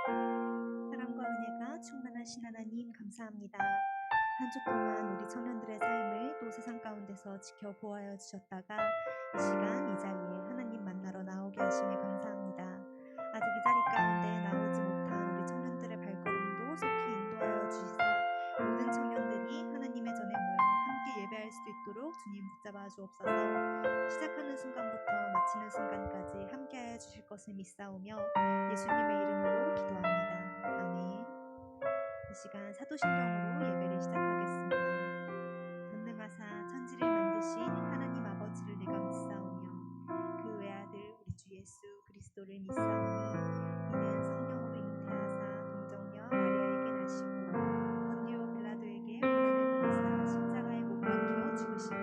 사랑과 은혜가 충만하신 하나님 감사합니다. 한 주 동안 우리 청년들의 삶을 또 세상 가운데서 지켜보아여 주셨다가 이 시간 이 자리에 하나님 만나러 나오게 하심에 감사합니다. 아직 이 자리 가운데 나오지 못한 우리 청년들의 발걸음도 속히 인도하여 주시사 모든 청년들이 하나님의 전에 모여 함께 예배할 수 있도록 주님 붙잡아 주옵소서. 시작하는 순간부터 마치는 순간까지 함께하여 주실 것을 믿사오며 예수님의 이름으로 기도합니다. 아멘. 이 시간 사도신경으로 예배를 시작하겠습니다. 전능하사 천지를 만드신 하나님 아버지를 내가 믿사오며 그 외아들 우리 주 예수 그리스도를 믿사오니 이는 성령으로 잉태하사 동정녀 마리아에게 나시고 본디오 빌라도에게 고난을 받으사 십자가에 못 박혀 죽으시고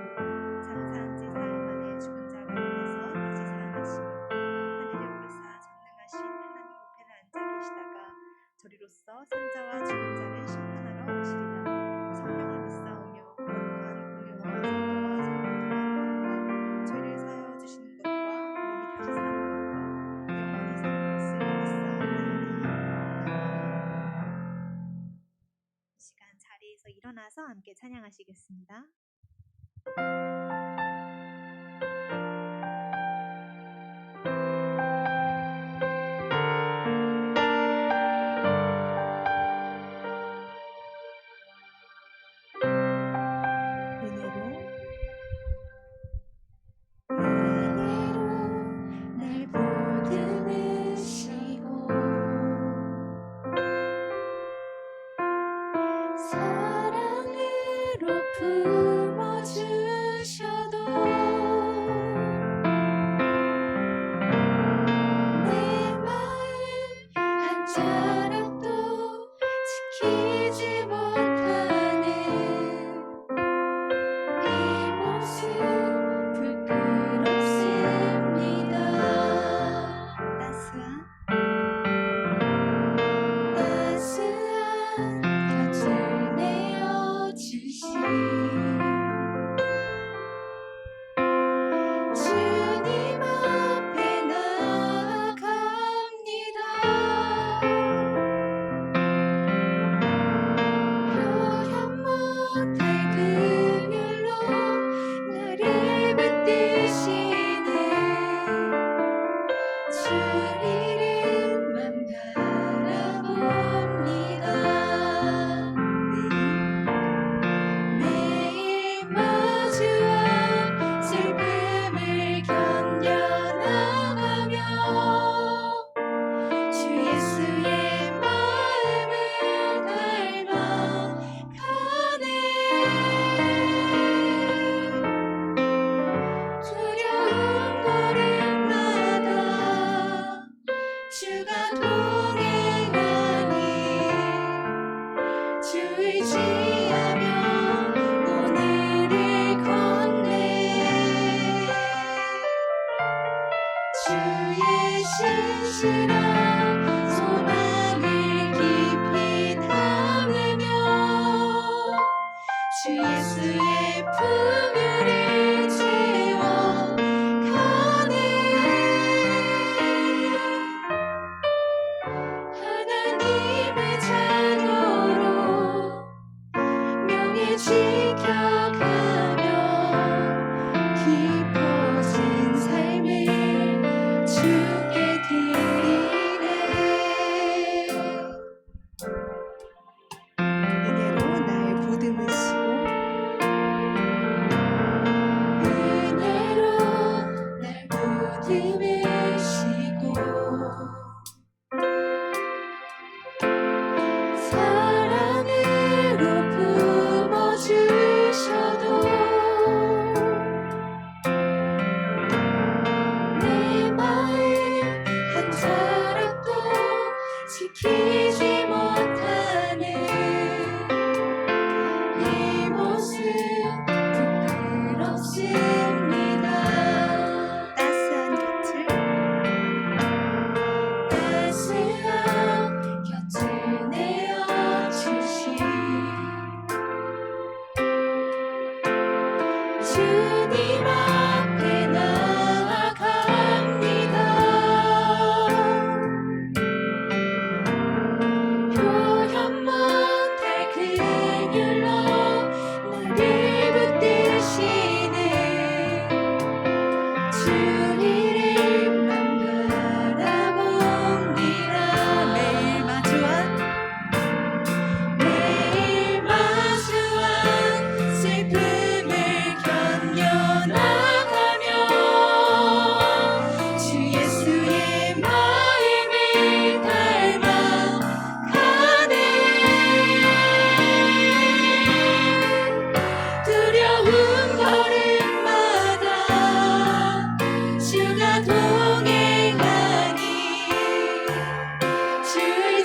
장사한 지 사흘 만에 죽은 자 가운데서 다시 살아나시며 하늘에 오르사 전능하신 하나님 우편에 앉아 계시다가 저리로서 산자와 죽은 자를 심판하러 오시리라. 성령을 믿사오며 거룩한 공의와 성도와 서로 교통하는 것과 죄를 사하여 주시는 것과 몸이 다시 사는 것과 영원히 사는 것을 믿사옵나이다. 이 시간 자리에서 일어나서 함께 찬양하시겠습니다.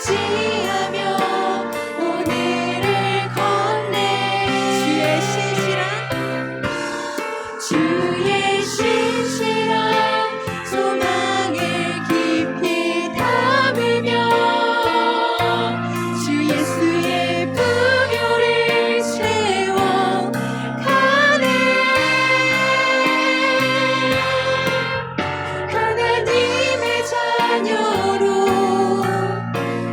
의지하며 오늘을 건네 주의 신실한 소망을 깊이 담으며 주 예수의 풍요를 채워가네. 하나님의 자녀로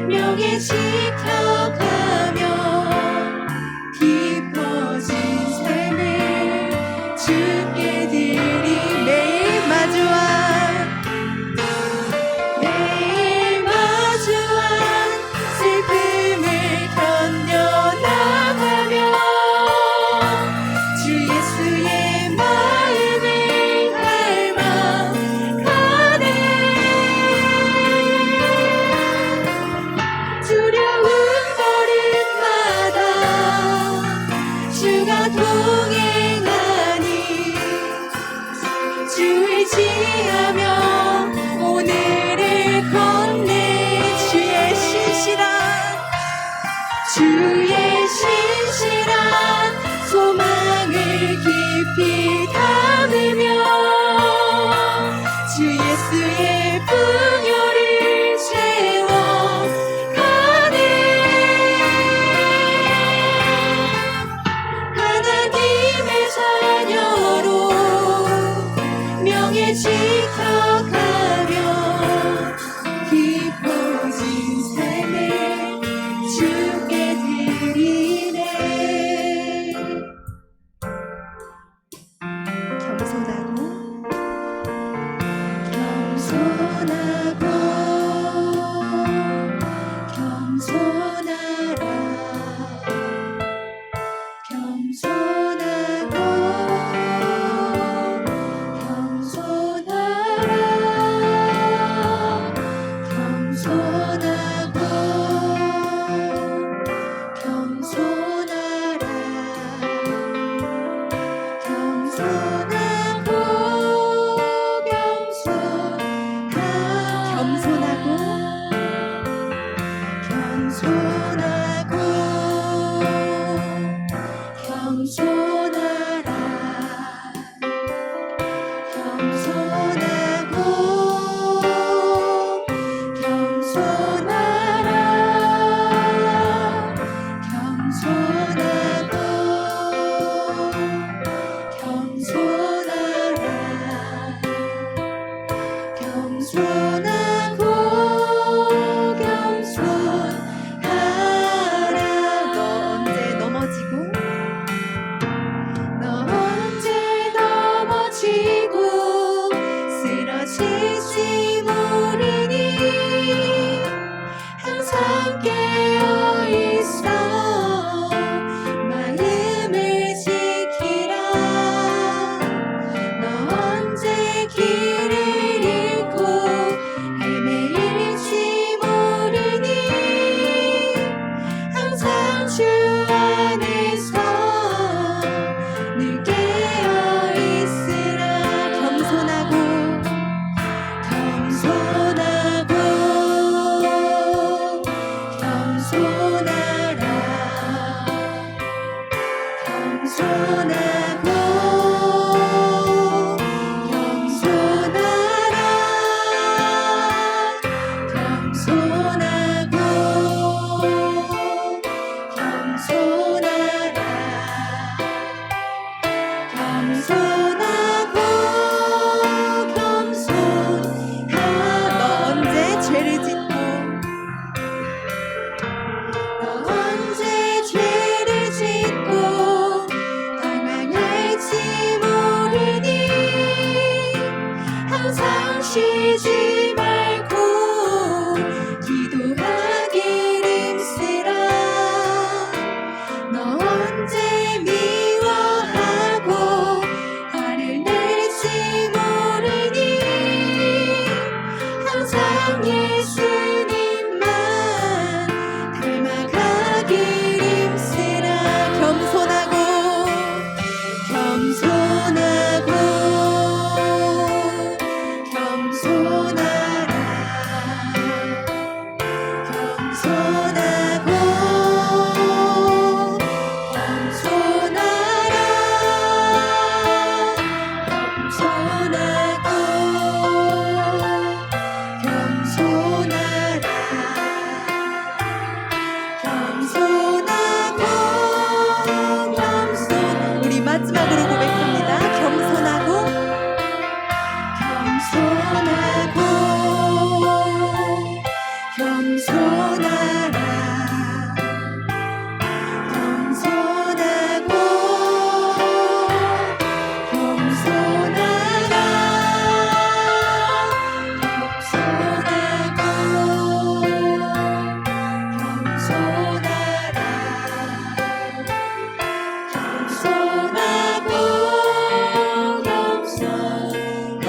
명예 지켜가며 깊어진 삶을 주께 드리 매일 마주한 슬픔을 견뎌나가며 주 예수의 마음을 닮아가네. 두려운 걸음마다 주가 동행하니 주 의지하며 오늘을 건네 주의 신실한 소망을 깊이 담으며 주 예수의 풍요를 채워가네. 하나님의 자녀로 명예 지켜가며 깊어진 삶을 주께 드리네. 겸손하고 겸손하라 겸손하라. 우리 마지막으로 고백합니다. 겸손하고 겸손하라 겸손하고 겸손하라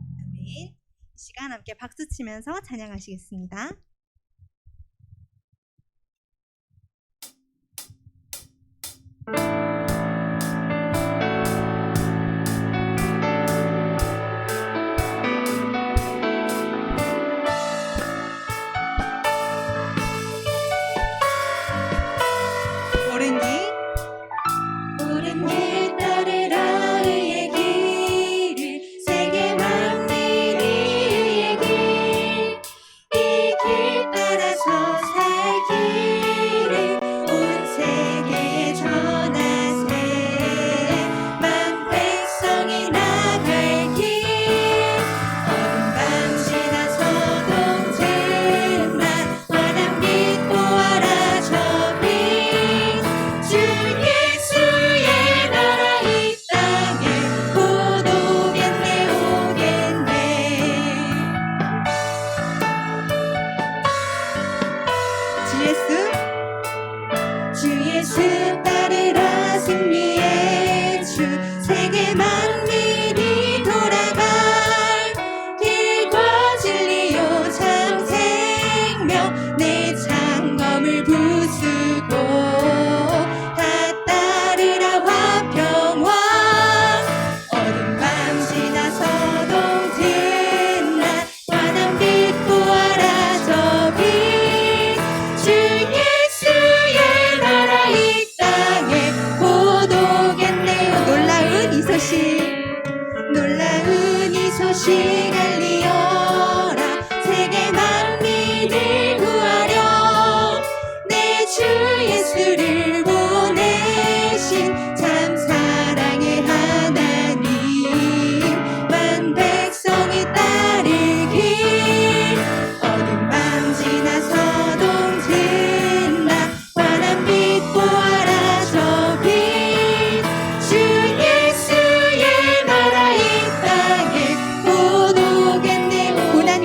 아멘. 이 시간 함께 박수 치면서 찬양하시겠습니다. 옳은 길 따르라 의의 길을 세계 만민이 의의 길 이 길 따라서 살기를 온 세계에 전하세 만 백성이 나갈 길 어둠 밤 지나서도 든나 환한 빛 보아라 저빛 주 예수의 나라 이 땅에 곧 오겠네 주 예수 따르라 승리의 주 세계 만민이 돌아갈 길과 진리요 참 생명 내 창검을 부수고 다 따르라 화평왕 어둠 밤 지나서도 든나 환한 빛 보아라 저빛 주 예수의 나라 이 땅에 곧 오겠네요 놀라운 이 소식 알리어라 세계 만민을 구하려 내 주 예수를 보내신 참 사랑의 하나님 만 백성이 따르길 어둠 밤 지나서도 든나 환한 빛 보아라 저빛 주 예수의 나라 이 땅에 곧 오겠네 고난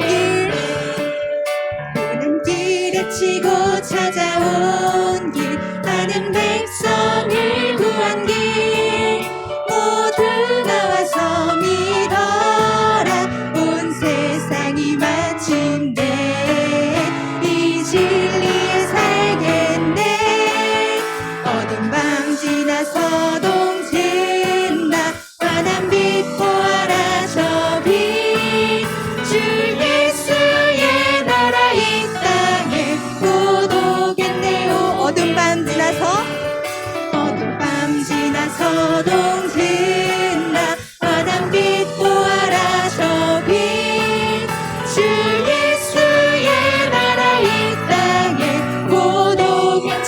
길에 치고 찾아온 길 많은 백성을 구한 길 모두 나와서 믿어라 온 세상이 마침내 이 진리에 살겠네 어둠 밤 지나서도 든나 환한 빛 보아라 저빛 주 예수의 나라 이 땅에 곧 오겠네요 어둠 밤 지나서도 든나 환한 빛 보아라 저빛 주 예수의 나라 이 땅에 곧 오겠네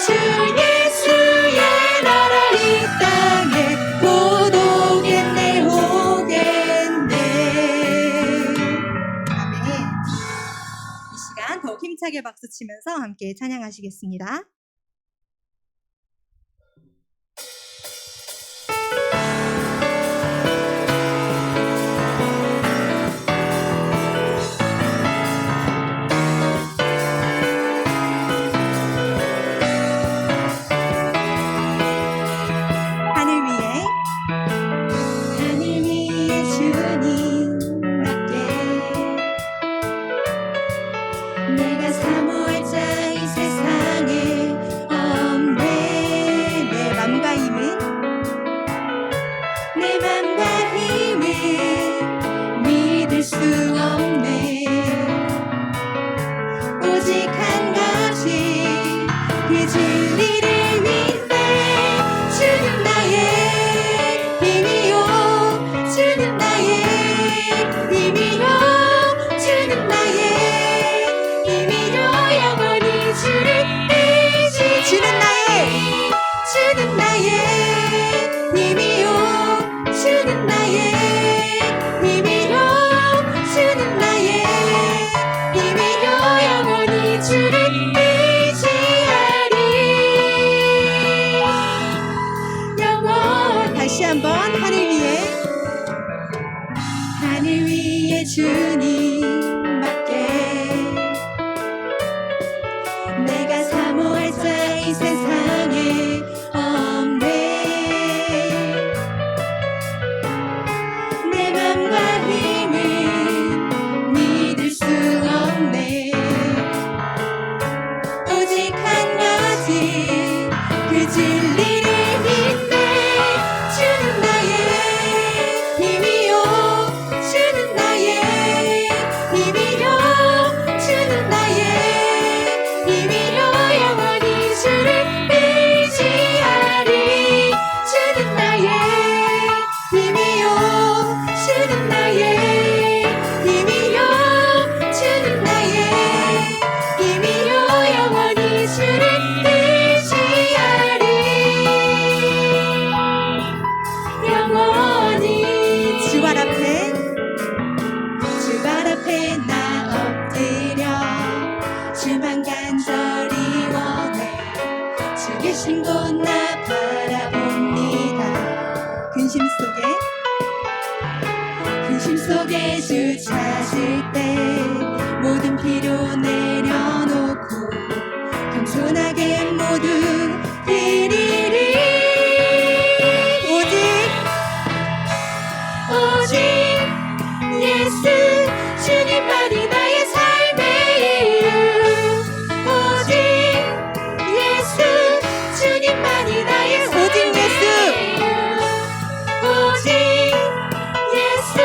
주 예수의 나라 이 땅에 곧 오겠네 아멘. 이 시간 더욱 힘차게 박수 치면서 함께 찬양하시겠습니다. 하늘 위에 주님답게 내가 사모할 자 이 세상에 없네 내 맘과 힘은 내 맘과 힘은 내 주님밖에 내가 사모할 자 이 세상에 없네. 내 맘과 힘은 믿을 수 없네. 오직 한 가지 그 진리를 믿네. 주는 나의 힘이요, 주는 나의 힘이요, 주는 나의 힘이요. 영원히 주를 의지하리. 주는 나의 힘이요, 주는 나의 힘이요, 주는 나의 힘이요. 영원히 주를 의지하리. 영원히 주 발 앞에 나 엎드려 주만 간절히 원해. 주 계신 곳 나 바라봅니다. 근심 속에 주 찾을 때 모든 필요 내려놓고 겸손하게 모두 드리리. 오직 예수 주님만이 나의 삶의 이유. 오직 예수 주님만이 나의 삶의 이유. 오직 예수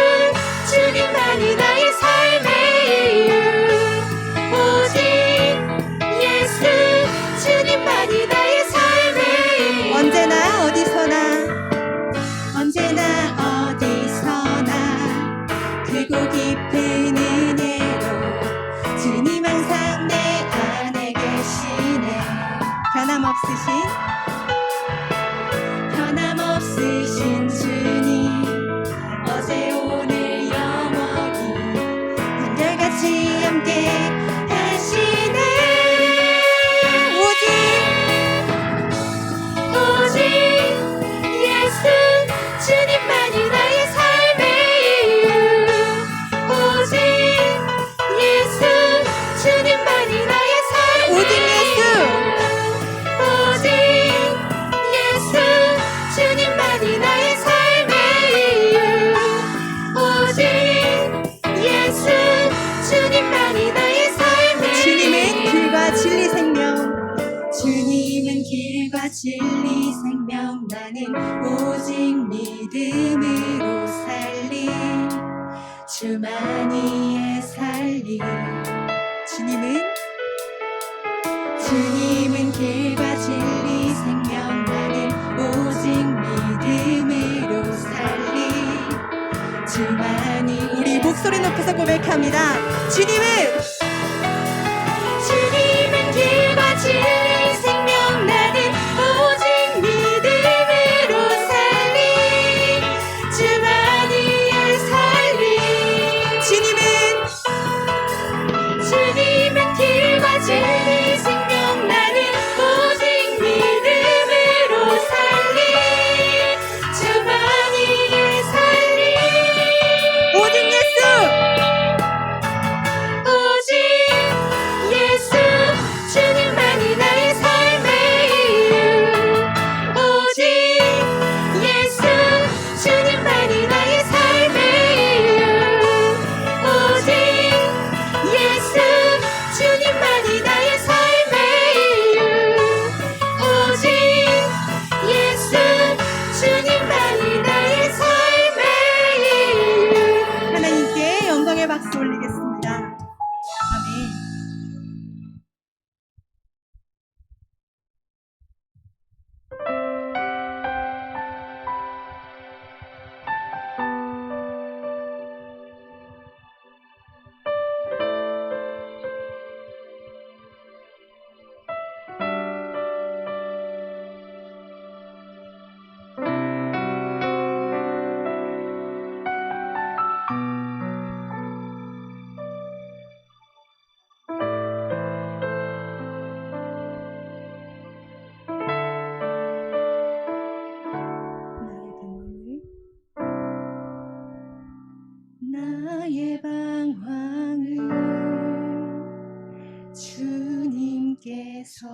주님만이 나의 삶의 이유. 오직 예수 주님만이 나의 삶의 이유. 언제나 어디서나 크고 깊은 은혜로 주님 항상 내 안에 계시네. 변함없으신 주님, 어제 오늘 영원히 한결같이 함께 하시네. 오직 예수 주님만이 나의 삶의 이유. 오직 예수 주님만이 나의 삶의 이유. 오직 예수 주님만이 나의 삶의 이유. 오직 예수 주님만이 나의 삶의 이유. 주님은 길과 진리 생명, 나는 오직 믿음으로 살리. 주만이의 살리. 주님은 길과 진리 생명, 나는 오직 믿음으로 살리. 주만이. 우리 목소리 높여서 고백합니다. 주님은 길과 진리 생명, 나는 오직 믿음으로 살리. 주만이의 살리. 주님은 길과 진리 생명, 나는 오직 믿음으로 살리. 주만이의 살리. 오직 예수 주님만이 나의 삶의 이유. 오직 예수 주님만이 나의 삶의 이유. 오직 예수 주님만이 나의 삶의 이유. 오직 예수 주님만이 나의 삶의 이유. 하나님께 영광의 박수 올리겠습니다. 아멘. 나의 방황은 주님께서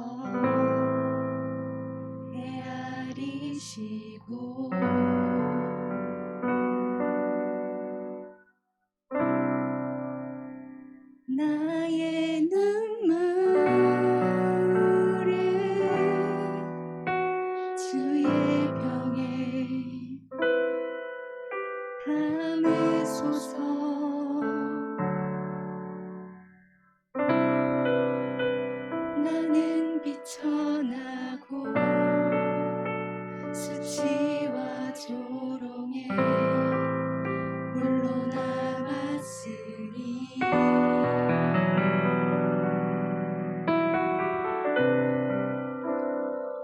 헤아리시고 나의 눈물을 주의 병에 담으소서. 나는 비천하고 수치와 조롱에 홀로 남았으니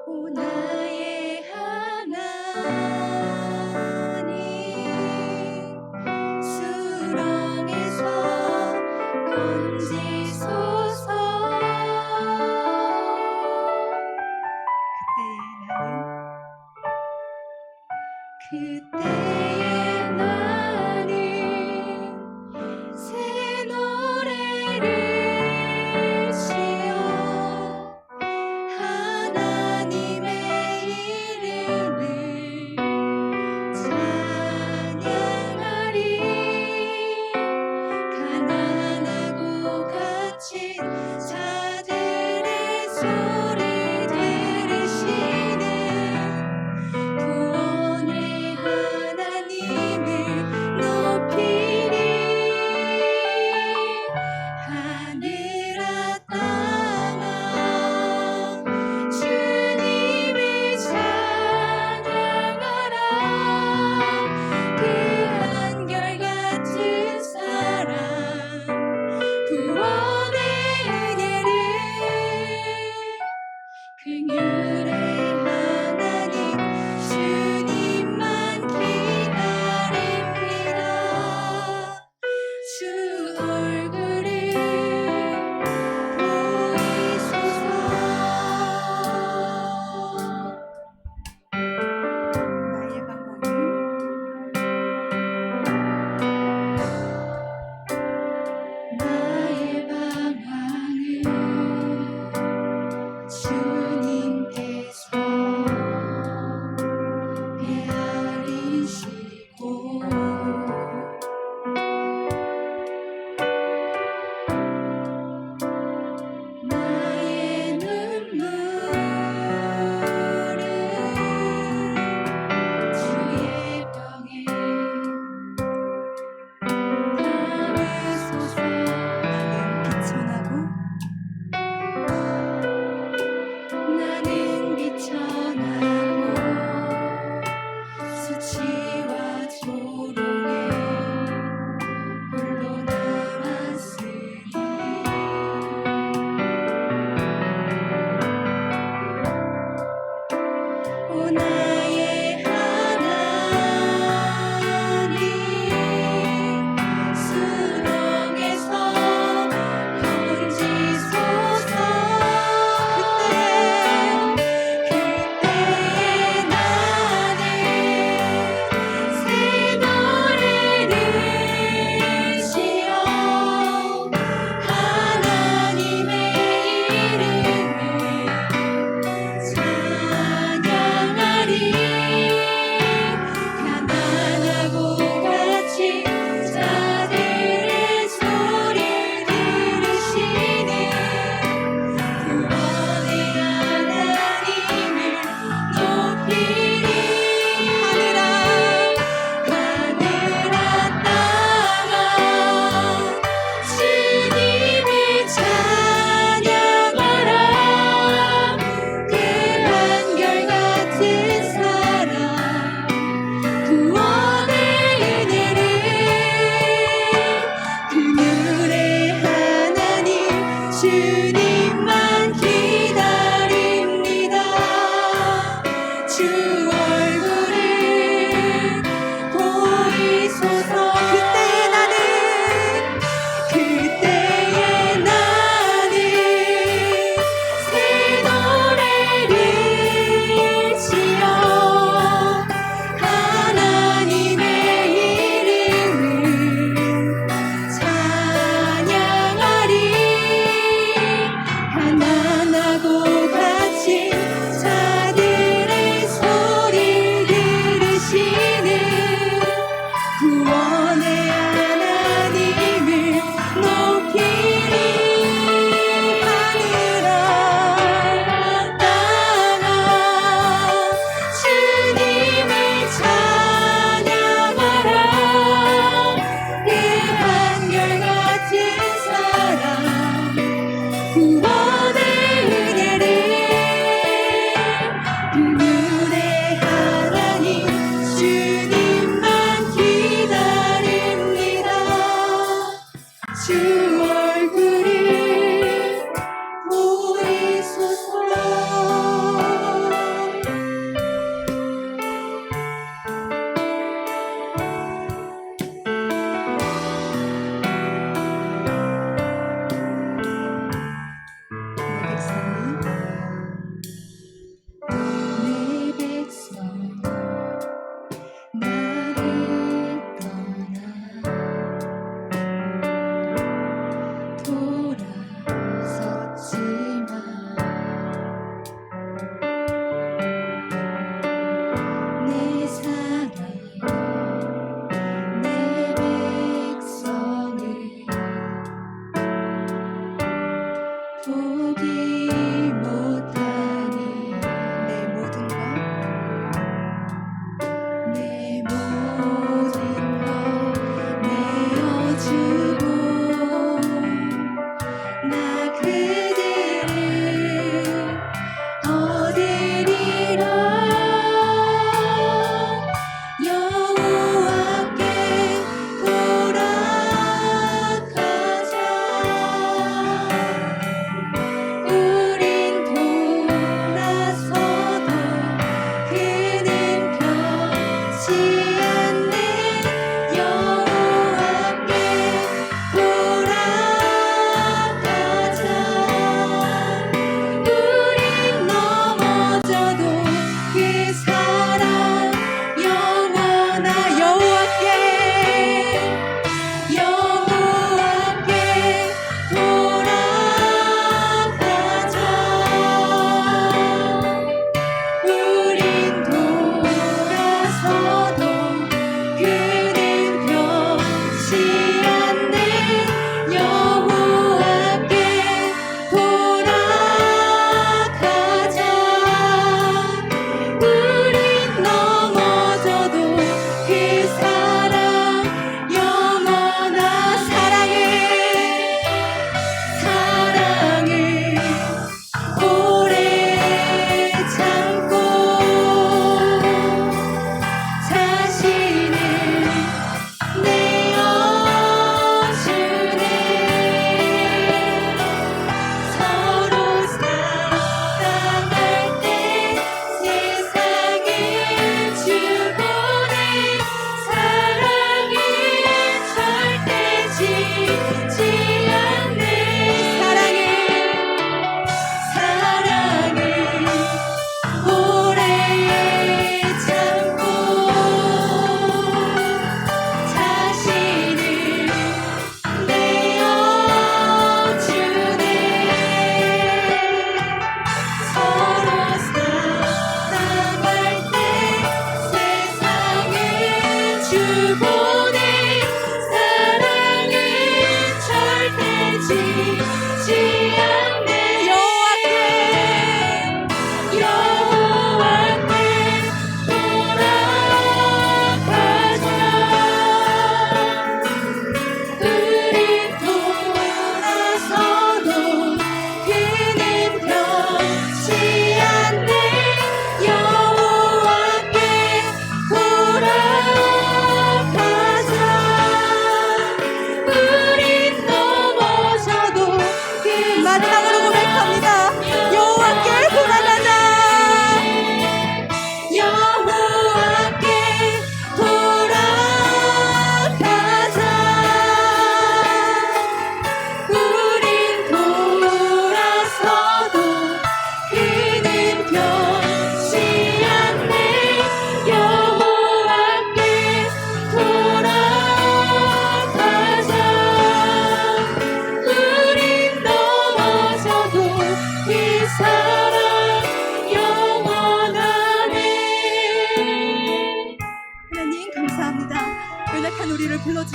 오 나의 하나님 수로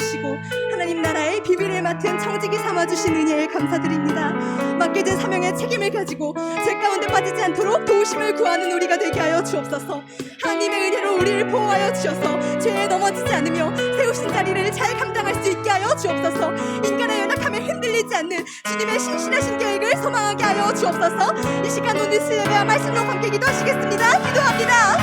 주시고 하나님 나라의 비밀을 맡은 청지기 삼아주신 은혜에 감사드립니다. 맡겨진 사명의 책임을 가지고 죄 가운데 빠지지 않도록 도우심을 구하는 우리가 되게 하여 주옵소서. 하나님의 은혜로 우리를 보호하여 주셔서 죄에 넘어지지 않으며 세우신 자리를 잘 감당할 수 있게 하여 주옵소서. 인간의 연약함에 흔들리지 않는 주님의 신실하신 계획을 소망하게 하여 주옵소서. 이 시간 오늘 예배와 말씀으로 함께 기도하시겠습니다. 기도합니다.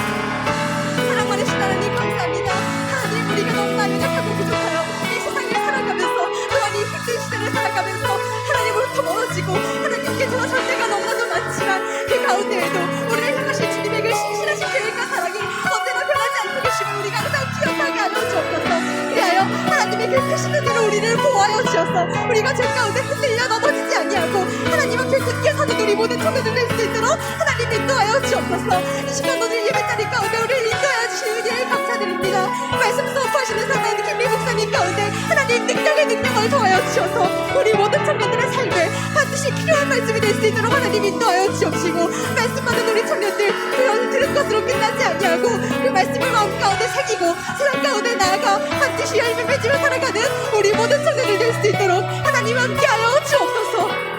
사랑 많으신 하나님 감사합니다. 하나님 우리가 너무나 연약하고 부족하여 이 세상을 살아가면서 또한 이 힘든 시대를 살아가면서 하나님으로부터 멀어지고 하나님께서 절대가 너무나도 많지만 그 가운데에도 우리를 향하신 주님의 그 신실하신 계획과 사랑이 언제나 변하지 않고 계심을 우리가 항상 기억하게 하여 주옵소서. 그리하여 하나님의 그 크신 은혜로 우리를 보호하여 주셔서 우리가 죄 가운데 흔들려 넘어지지 아니하고 하나님 앞에 굳게 서는 우리 모든 청년들 될 수 있도록 하나님 인도하여 주옵소서. 이 시간 오늘 예배자리 가운데 우리를 인도하여 주신 은혜에 감사드립니다. 말씀 선포하시는 사랑하는 김미 목사님 가운데 하나님 능력의 능력을 더하여 주셔서 우리 모든 청년들의 삶에 반드시 필요한 말씀이 될 수 있도록 하나님 인도하여 주옵시고 말씀 받은 우리 청년들 그런 들은 것으로 끝나지 아니하고 그 말씀을 마음 가운데 새기고 세상 가운데 나아가 반드시 열매 맺으며 살아가는 우리 모든 청년들 될 수 있도록 하나님 함께하여 주옵소서.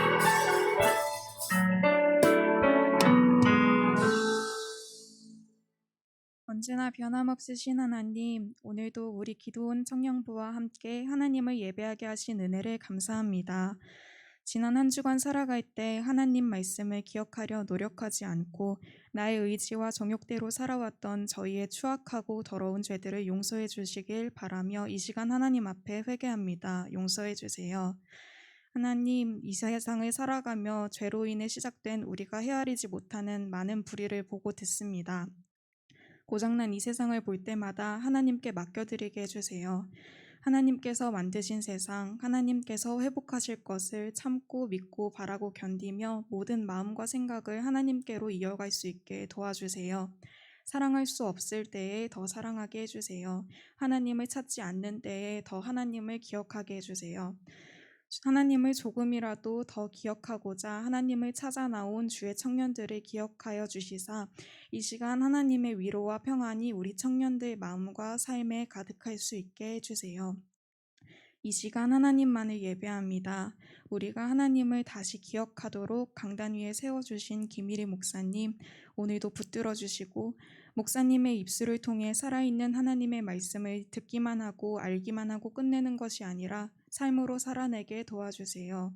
언제나 변함없으신 하나님, 오늘도 우리 기도원 청년부와 함께 하나님을 예배하게 하신 은혜를 감사합니다. 지난 한 주간 살아갈 때 하나님 말씀을 기억하려 노력하지 않고 나의 의지와 정욕대로 살아왔던 저희의 추악하고 더러운 죄들을 용서해 주시길 바라며 이 시간 하나님 앞에 회개합니다. 용서해 주세요. 하나님, 이 세상을 살아가며 죄로 인해 시작된 우리가 헤아리지 못하는 많은 불의를 보고 듣습니다. 고장난 이 세상을 볼 때마다 하나님께 맡겨드리게 해주세요. 하나님께서 만드신 세상, 하나님께서 회복하실 것을 참고 믿고 바라고 견디며 모든 마음과 생각을 하나님께로 이어갈 수 있게 도와주세요. 사랑할 수 없을 때에 더 사랑하게 해주세요. 하나님을 찾지 않는 때에 더 하나님을 기억하게 해주세요. 하나님을 조금이라도 더 기억하고자 하나님을 찾아 나온 주의 청년들을 기억하여 주시사 이 시간 하나님의 위로와 평안이 우리 청년들 마음과 삶에 가득할 수 있게 해주세요. 이 시간 하나님만을 예배합니다. 우리가 하나님을 다시 기억하도록 강단 위에 세워주신 김일희 목사님, 오늘도 붙들어 주시고 목사님의 입술을 통해 살아있는 하나님의 말씀을 듣기만 하고 알기만 하고 끝내는 것이 아니라 삶으로 살아내게 도와주세요.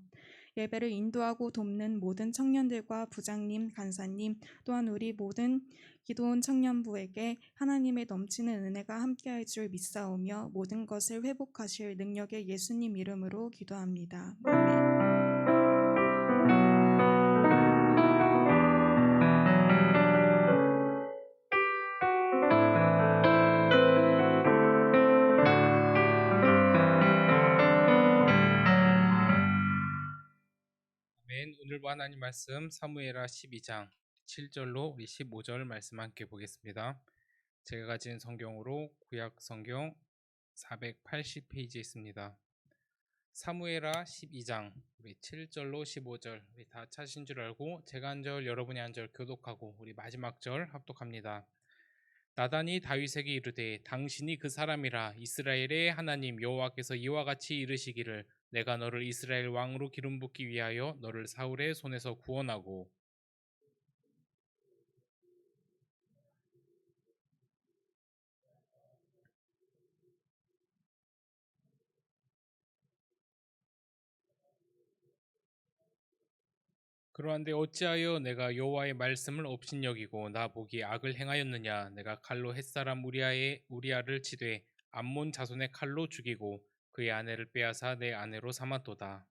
예배를 인도하고 돕는 모든 청년들과 부장님, 간사님, 또한 우리 모든 기도원 청년부에게 하나님의 넘치는 은혜가 함께할 줄 믿사오며 모든 것을 회복하실 능력의 예수님 이름으로 기도합니다. 아멘. 아멘. 오늘도 하나님 말씀 사무엘하 12장 7절로 우리 15절 말씀 함께 보겠습니다. 제가 가진 성경으로 구약 성경 480페이지에 있습니다. 사무엘하 12장 우리 7절로 15절 우리 다 찾으신 줄 알고 제가 한 절 여러분이 한 절 교독하고 우리 마지막 절 합독합니다. 나단이 다윗에게 이르되 당신이 그 사람이라 이스라엘의 하나님 여호와께서 이와 같이 이르시기를 내가 너를 이스라엘 왕으로 기름 붓기 위하여 너를 사울의 손에서 구원하고 그러한데 어찌하여 내가 여호와의 말씀을 업신여기고 나 보기에 악을 행하였느냐. 내가 칼로 햇사람 우리아를 치되 암몬 자손의 칼로 죽이고 그의 아내를 빼앗아 내 아내로 삼았도다.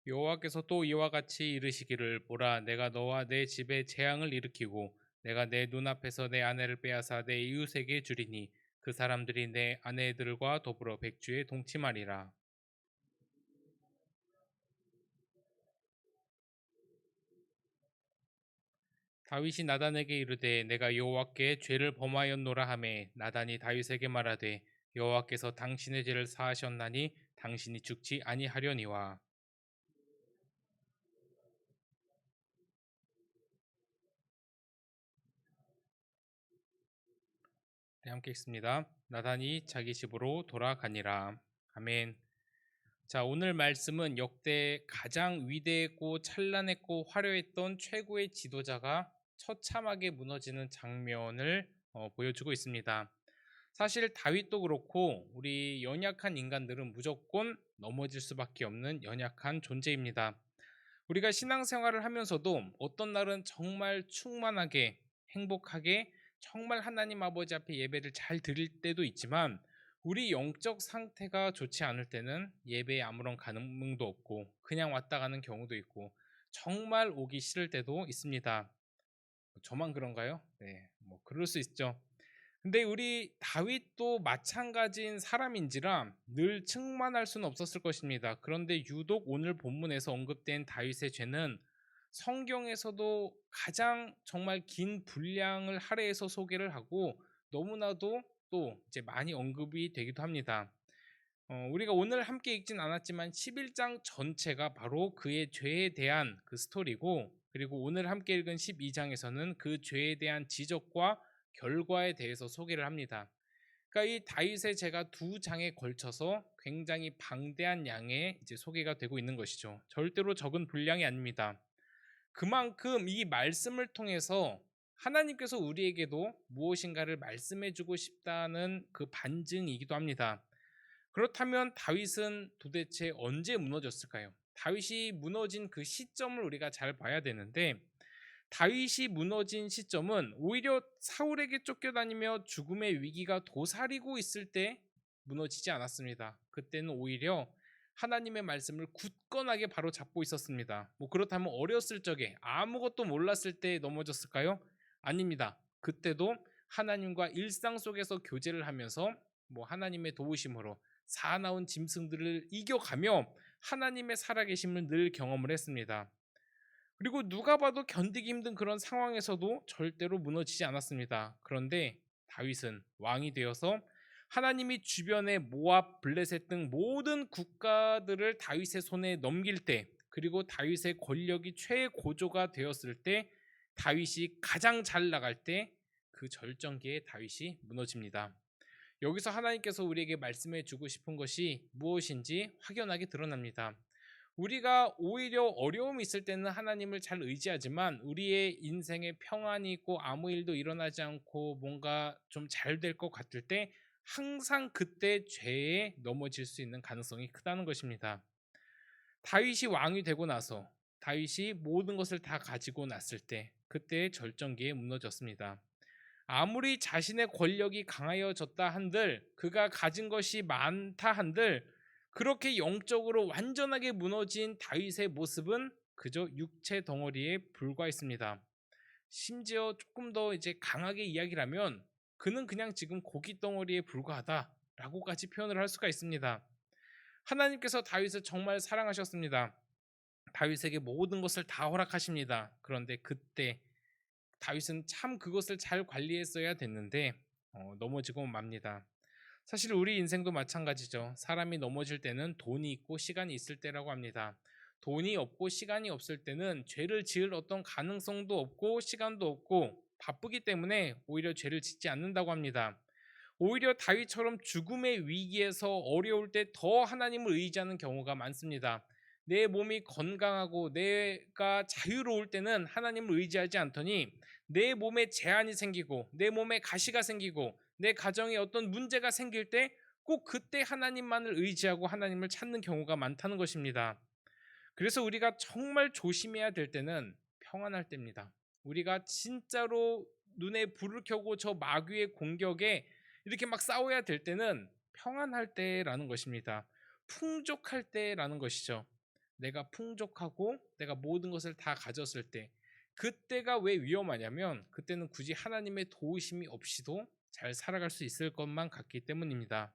여호와께서 또 이와 같이 이르시기를 보라 내가 너와 내 집에 재앙을 일으키고 내가 내 눈앞에서 내 아내를 빼앗아 내 이웃에게 주리니 그 사람들이 내 아내들과 더불어 백주에 동침하리라. 다윗이 나단에게 이르되 내가 여호와께 죄를 범하였노라 하매 나단이 다윗에게 말하되 여호와께서 당신의 죄를 사하셨나니 당신이 죽지 아니하려니와 우리 함께 읽습니다. 나단이 자기 집으로 돌아가니라. 아멘. 자, 오늘 말씀은 역대 가장 위대했고 찬란했고 화려했던 최고의 지도자가 처참하게 무너지는 장면을 보여주고 있습니다. 사실 다윗도 그렇고 우리 연약한 인간들은 무조건 넘어질 수밖에 없는 연약한 존재입니다. 우리가 신앙생활을 하면서도 어떤 날은 정말 충만하게 행복하게 정말 하나님 아버지 앞에 예배를 잘 드릴 때도 있지만 우리 영적 상태가 좋지 않을 때는 예배에 아무런 감흥도 없고 그냥 왔다 가는 경우도 있고 정말 오기 싫을 때도 있습니다. 저만 그런가요? 네, 뭐 그럴 수 있죠. 근데 우리 다윗도 마찬가지인 사람인지라 늘 충만할 수는 없었을 것입니다. 그런데 유독 오늘 본문에서 언급된 다윗의 죄는 성경에서도 가장 정말 긴 분량을 할애해서 소개를 하고 너무나도 또 이제 많이 언급이 되기도 합니다. 우리가 오늘 함께 읽진 않았지만 11장 전체가 바로 그의 죄에 대한 그 스토리고, 그리고 오늘 함께 읽은 12장에서는 그 죄에 대한 지적과 결과에 대해서 소개를 합니다. 그러니까 이 다윗의 죄가 두 장에 걸쳐서 굉장히 방대한 양의 이제 소개가 되고 있는 것이죠. 절대로 적은 분량이 아닙니다. 그만큼 이 말씀을 통해서 하나님께서 우리에게도 무엇인가를 말씀해주고 싶다는 그 반증이기도 합니다. 그렇다면 다윗은 도대체 언제 무너졌을까요? 다윗이 무너진 그 시점을 우리가 잘 봐야 되는데, 다윗이 무너진 시점은 오히려 사울에게 쫓겨다니며 죽음의 위기가 도사리고 있을 때 무너지지 않았습니다. 그때는 오히려 하나님의 말씀을 굳건하게 바로 잡고 있었습니다. 그렇다면 어렸을 적에 아무것도 몰랐을 때 넘어졌을까요? 아닙니다. 그때도 하나님과 일상 속에서 교제를 하면서 하나님의 도우심으로 사나운 짐승들을 이겨가며 하나님의 살아계심을 늘 경험을 했습니다. 그리고 누가 봐도 견디기 힘든 그런 상황에서도 절대로 무너지지 않았습니다. 그런데 다윗은 왕이 되어서 하나님이 주변의 모압, 블레셋 등 모든 국가들을 다윗의 손에 넘길 때, 그리고 다윗의 권력이 최고조가 되었을 때, 다윗이 가장 잘 나갈 때 그 절정기에 다윗이 무너집니다. 여기서 하나님께서 우리에게 말씀해 주고 싶은 것이 무엇인지 확연하게 드러납니다. 우리가 오히려 어려움이 있을 때는 하나님을 잘 의지하지만 우리의 인생에 평안이 있고 아무 일도 일어나지 않고 뭔가 좀 잘 될 것 같을 때 항상 그때 죄에 넘어질 수 있는 가능성이 크다는 것입니다. 다윗이 왕이 되고 나서 다윗이 모든 것을 다 가지고 났을 때 그때의 절정기에 무너졌습니다. 아무리 자신의 권력이 강하여졌다 한들, 그가 가진 것이 많다 한들, 그렇게 영적으로 완전하게 무너진 다윗의 모습은 그저 육체 덩어리에 불과했습니다. 심지어 조금 더 이제 강하게 이야기를 하면 그는 그냥 지금 고기 덩어리에 불과하다라고까지 표현을 할 수가 있습니다. 하나님께서 다윗을 정말 사랑하셨습니다. 다윗에게 모든 것을 다 허락하십니다. 그런데 그때 다윗은 참 그것을 잘 관리했어야 됐는데 넘어지고 맙니다. 사실 우리 인생도 마찬가지죠. 사람이 넘어질 때는 돈이 있고 시간이 있을 때라고 합니다. 돈이 없고 시간이 없을 때는 죄를 지을 어떤 가능성도 없고 시간도 없고 바쁘기 때문에 오히려 죄를 짓지 않는다고 합니다. 오히려 다윗처럼 죽음의 위기에서 어려울 때 더 하나님을 의지하는 경우가 많습니다. 내 몸이 건강하고 내가 자유로울 때는 하나님을 의지하지 않더니 내 몸에 제한이 생기고 내 몸에 가시가 생기고 내 가정에 어떤 문제가 생길 때 꼭 그때 하나님만을 의지하고 하나님을 찾는 경우가 많다는 것입니다. 그래서 우리가 정말 조심해야 될 때는 평안할 때입니다. 우리가 진짜로 눈에 불을 켜고 저 마귀의 공격에 이렇게 막 싸워야 될 때는 평안할 때라는 것입니다. 풍족할 때라는 것이죠. 내가 풍족하고 내가 모든 것을 다 가졌을 때, 그때가 왜 위험하냐면 그때는 굳이 하나님의 도우심이 없이도 잘 살아갈 수 있을 것만 같기 때문입니다.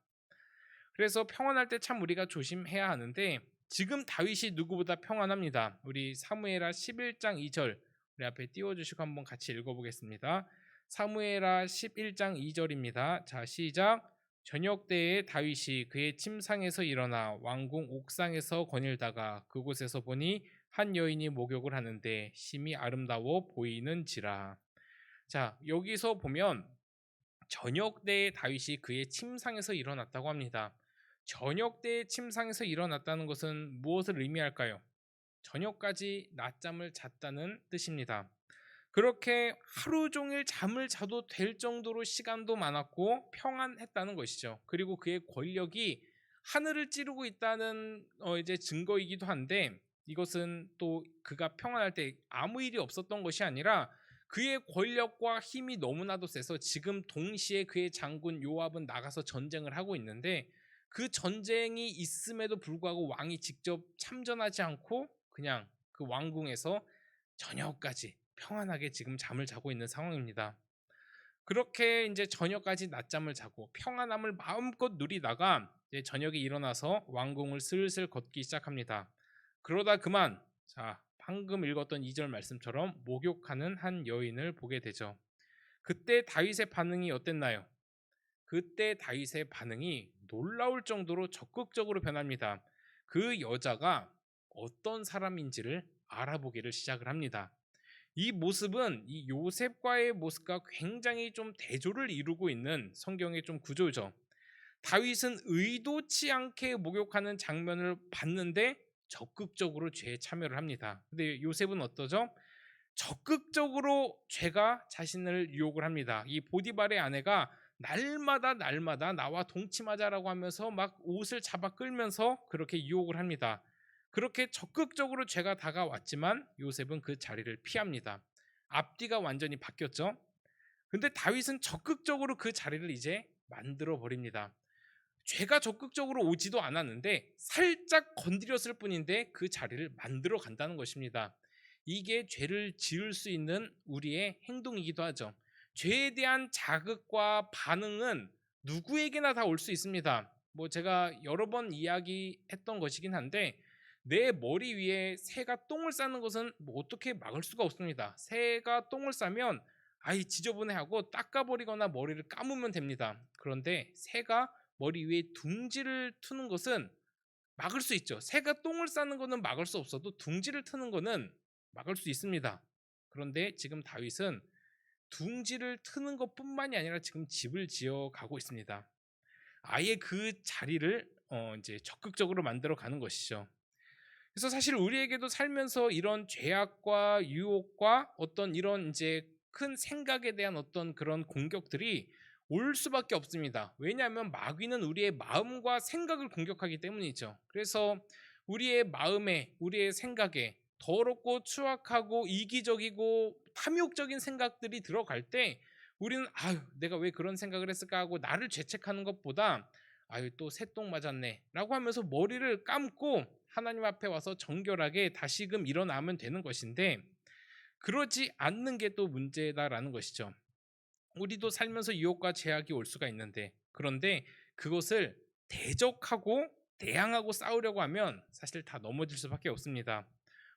그래서 평안할 때 참 우리가 조심해야 하는데, 지금 다윗이 누구보다 평안합니다. 우리 사무엘하 11장 2절 우리 앞에 띄워주시고 한번 같이 읽어보겠습니다. 사무엘하 11장 2절입니다. 자, 시작. 저녁 때에 다윗이 그의 침상에서 일어나 왕궁 옥상에서 거닐다가 그곳에서 보니 한 여인이 목욕을 하는데 심히 아름다워 보이는지라. 자, 여기서 보면 저녁 때에 다윗이 그의 침상에서 일어났다고 합니다. 저녁 때에 침상에서 일어났다는 것은 무엇을 의미할까요? 저녁까지 낮잠을 잤다는 뜻입니다. 그렇게 하루 종일 잠을 자도 될 정도로 시간도 많았고 평안했다는 것이죠. 그리고 그의 권력이 하늘을 찌르고 있다는 이제 증거이기도 한데, 이것은 또 그가 평안할 때 아무 일이 없었던 것이 아니라 그의 권력과 힘이 너무나도 세서 지금 동시에 그의 장군 요압은 나가서 전쟁을 하고 있는데, 그 전쟁이 있음에도 불구하고 왕이 직접 참전하지 않고 그냥 그 왕궁에서 저녁까지 평안하게 지금 잠을 자고 있는 상황입니다. 그렇게 이제 저녁까지 낮잠을 자고 평안함을 마음껏 누리다가 이제 저녁에 일어나서 왕궁을 슬슬 걷기 시작합니다. 그러다 그만, 자, 방금 읽었던 2절 말씀처럼 목욕하는 한 여인을 보게 되죠. 그때 다윗의 반응이 어땠나요? 그때 다윗의 반응이 놀라울 정도로 적극적으로 변합니다. 그 여자가 어떤 사람인지를 알아보기를 시작을 합니다. 이 모습은 이 요셉과의 모습과 굉장히 좀 대조를 이루고 있는 성경의 좀 구조죠. 다윗은 의도치 않게 목욕하는 장면을 봤는데 적극적으로 죄에 참여를 합니다. 근데 요셉은 어떠죠? 적극적으로 죄가 자신을 유혹을 합니다. 이 보디발의 아내가 날마다 나와 동침하자라고 하면서 막 옷을 잡아 끌면서 그렇게 유혹을 합니다. 그렇게 적극적으로 죄가 다가왔지만 요셉은 그 자리를 피합니다. 앞뒤가 완전히 바뀌었죠. 근데 다윗은 적극적으로 그 자리를 이제 만들어 버립니다. 죄가 적극적으로 오지도 않았는데 살짝 건드렸을 뿐인데 그 자리를 만들어 간다는 것입니다. 이게 죄를 지을 수 있는 우리의 행동이기도 하죠. 죄에 대한 자극과 반응은 누구에게나 다 올 수 있습니다. 뭐 제가 여러 번 이야기했던 것이긴 한데, 내 머리 위에 새가 똥을 싸는 것은 뭐 어떻게 막을 수가 없습니다. 새가 똥을 싸면 아이 지저분해하고 닦아버리거나 머리를 감으면 됩니다. 그런데 새가 머리 위에 둥지를 트는 것은 막을 수 있죠. 새가 똥을 싸는 거는 막을 수 없어도 둥지를 트는 거는 막을 수 있습니다. 그런데 지금 다윗은 둥지를 트는 것뿐만이 아니라 지금 집을 지어 가고 있습니다. 아예 그 자리를 이제 적극적으로 만들어 가는 것이죠. 그래서 사실 우리에게도 살면서 이런 죄악과 유혹과 어떤 이런 이제 큰 생각에 대한 어떤 그런 공격들이 올 수밖에 없습니다. 왜냐하면 마귀는 우리의 마음과 생각을 공격하기 때문이죠. 그래서 우리의 마음에, 우리의 생각에 더럽고 추악하고 이기적이고 탐욕적인 생각들이 들어갈 때 우리는 아유, 내가 왜 그런 생각을 했을까 하고 나를 죄책하는 것보다 아유, 또 새똥 맞았네 라고 하면서 머리를 감고 하나님 앞에 와서 정결하게 다시금 일어나면 되는 것인데, 그러지 않는 게 또 문제다라는 것이죠. 우리도 살면서 유혹과 제약이 올 수가 있는데, 그런데 그것을 대적하고 대항하고 싸우려고 하면 사실 다 넘어질 수밖에 없습니다.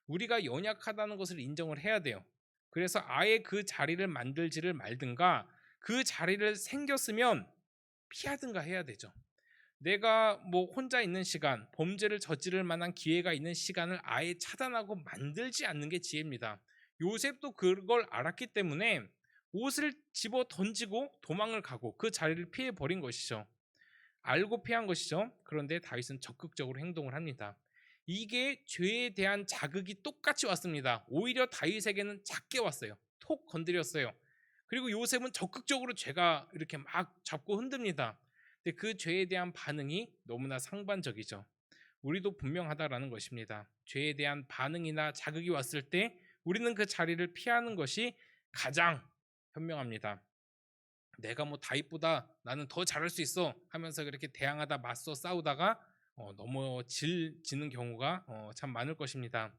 우리가 연약하다는 것을 인정을 해야 돼요. 그래서 아예 그 자리를 만들지를 말든가, 그 자리를 생겼으면 피하든가 해야 되죠. 내가 뭐 혼자 있는 시간, 범죄를 저지를 만한 기회가 있는 시간을 아예 차단하고 만들지 않는 게 지혜입니다. 요셉도 그걸 알았기 때문에 옷을 집어 던지고 도망을 가고 그 자리를 피해 버린 것이죠. 알고 피한 것이죠. 그런데 다윗은 적극적으로 행동을 합니다. 이게 죄에 대한 자극이 똑같이 왔습니다. 오히려 다윗에게는 작게 왔어요. 톡 건드렸어요. 그리고 요셉은 적극적으로 죄가 이렇게 막 잡고 흔듭니다. 근데 그 죄에 대한 반응이 너무나 상반적이죠. 우리도 분명하다라는 것입니다. 죄에 대한 반응이나 자극이 왔을 때 우리는 그 자리를 피하는 것이 가장 현명합니다. 내가 뭐 다윗보다 나는 더 잘할 수 있어 하면서 그렇게 대항하다 맞서 싸우다가 넘어지는 경우가 참 많을 것입니다.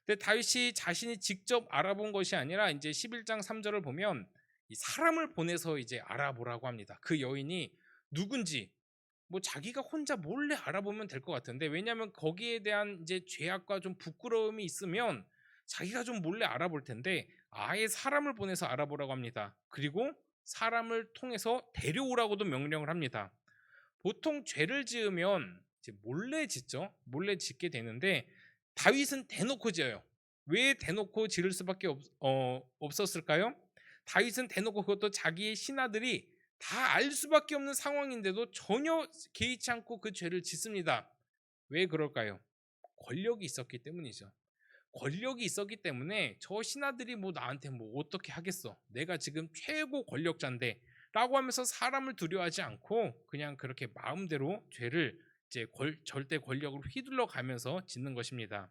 근데 다윗이 자신이 직접 알아본 것이 아니라 이제 11장 3절을 보면 이 사람을 보내서 이제 알아보라고 합니다. 그 여인이 누군지 뭐 자기가 혼자 몰래 알아보면 될 것 같은데, 왜냐하면 거기에 대한 이제 죄악과 좀 부끄러움이 있으면 자기가 좀 몰래 알아볼 텐데 아예 사람을 보내서 알아보라고 합니다. 그리고 사람을 통해서 데려오라고도 명령을 합니다. 보통 죄를 지으면 이제 몰래 짓죠. 몰래 짓게 되는데 다윗은 대놓고 지어요. 왜 대놓고 지을 수밖에 없었을까요? 다윗은 대놓고, 그것도 자기의 신하들이 다 알 수밖에 없는 상황인데도 전혀 개의치 않고 그 죄를 짓습니다. 왜 그럴까요? 권력이 있었기 때문이죠. 권력이 있었기 때문에 저 신하들이 뭐 나한테 뭐 어떻게 하겠어? 내가 지금 최고 권력자인데 라고 하면서 사람을 두려워하지 않고 그냥 그렇게 마음대로 죄를 이제 절대 권력을 휘둘러 가면서 짓는 것입니다.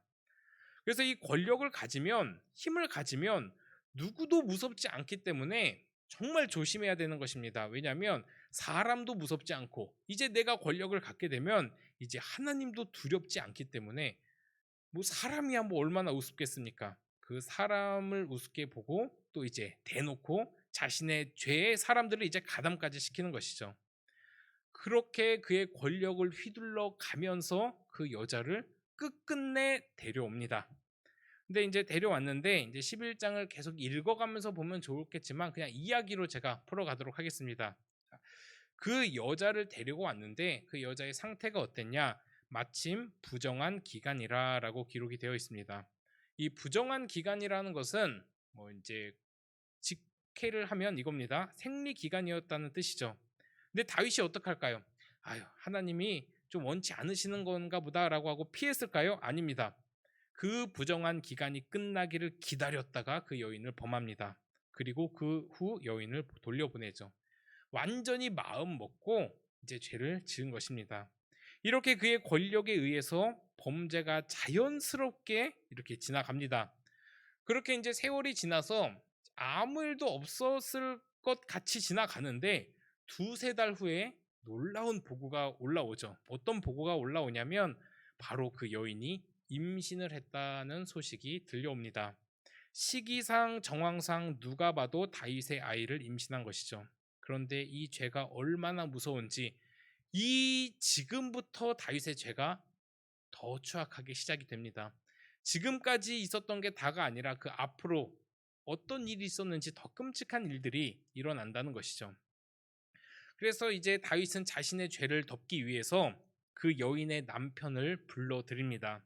그래서 이 권력을 가지면, 힘을 가지면 누구도 무섭지 않기 때문에 정말 조심해야 되는 것입니다. 왜냐하면 사람도 무섭지 않고 이제 내가 권력을 갖게 되면 이제 하나님도 두렵지 않기 때문에 뭐 사람이야 뭐 얼마나 우습겠습니까? 그 사람을 우습게 보고 또 이제 대놓고 자신의 죄에 사람들을 이제 가담까지 시키는 것이죠. 그렇게 그의 권력을 휘둘러 가면서 그 여자를 끝끝내 데려옵니다. 근데 이제 데려왔는데 이제 11장을 계속 읽어가면서 보면 좋겠지만 그냥 이야기로 제가 풀어가도록 하겠습니다. 그 여자를 데리고 왔는데 그 여자의 상태가 어땠냐? 마침 부정한 기간이라라고 기록이 되어 있습니다. 이 부정한 기간이라는 것은 뭐 이제 직회를 하면 이겁니다. 생리 기간이었다는 뜻이죠. 근데 다윗이 어떡할까요? 아유, 하나님이 좀 원치 않으시는 건가 보다라고 하고 피했을까요? 아닙니다. 그 부정한 기간이 끝나기를 기다렸다가 그 여인을 범합니다. 그리고 그 후 여인을 돌려보내죠. 완전히 마음 먹고 이제 죄를 지은 것입니다. 이렇게 그의 권력에 의해서 범죄가 자연스럽게 이렇게 지나갑니다. 그렇게 이제 세월이 지나서 아무 일도 없었을 것 같이 지나가는데 두세 달 후에 놀라운 보고가 올라오죠. 어떤 보고가 올라오냐면 바로 그 여인이 임신을 했다는 소식이 들려옵니다. 시기상 정황상 누가 봐도 다윗의 아이를 임신한 것이죠. 그런데 이 죄가 얼마나 무서운지 이 지금부터 다윗의 죄가 더 추악하게 시작이 됩니다. 지금까지 있었던 게 다가 아니라 그 앞으로 어떤 일이 있었는지 더 끔찍한 일들이 일어난다는 것이죠. 그래서 이제 다윗은 자신의 죄를 덮기 위해서 그 여인의 남편을 불러들입니다.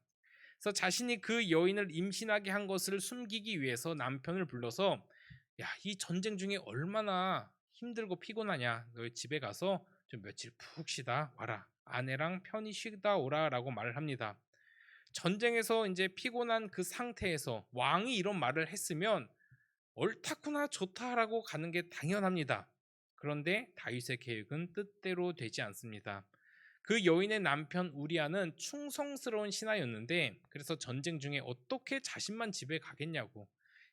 그래서 자신이 그 여인을 임신하게 한 것을 숨기기 위해서 남편을 불러서 야, 이 전쟁 중에 얼마나 힘들고 피곤하냐. 너희 집에 가서 좀 며칠 푹 쉬다 와라. 아내랑 편히 쉬다 오라라고 말을 합니다. 전쟁에서 이제 피곤한 그 상태에서 왕이 이런 말을 했으면 옳다구나 좋다라고 가는 게 당연합니다. 그런데 다윗의 계획은 뜻대로 되지 않습니다. 그 여인의 남편 우리아는 충성스러운 신하였는데 그래서 전쟁 중에 어떻게 자신만 집에 가겠냐고,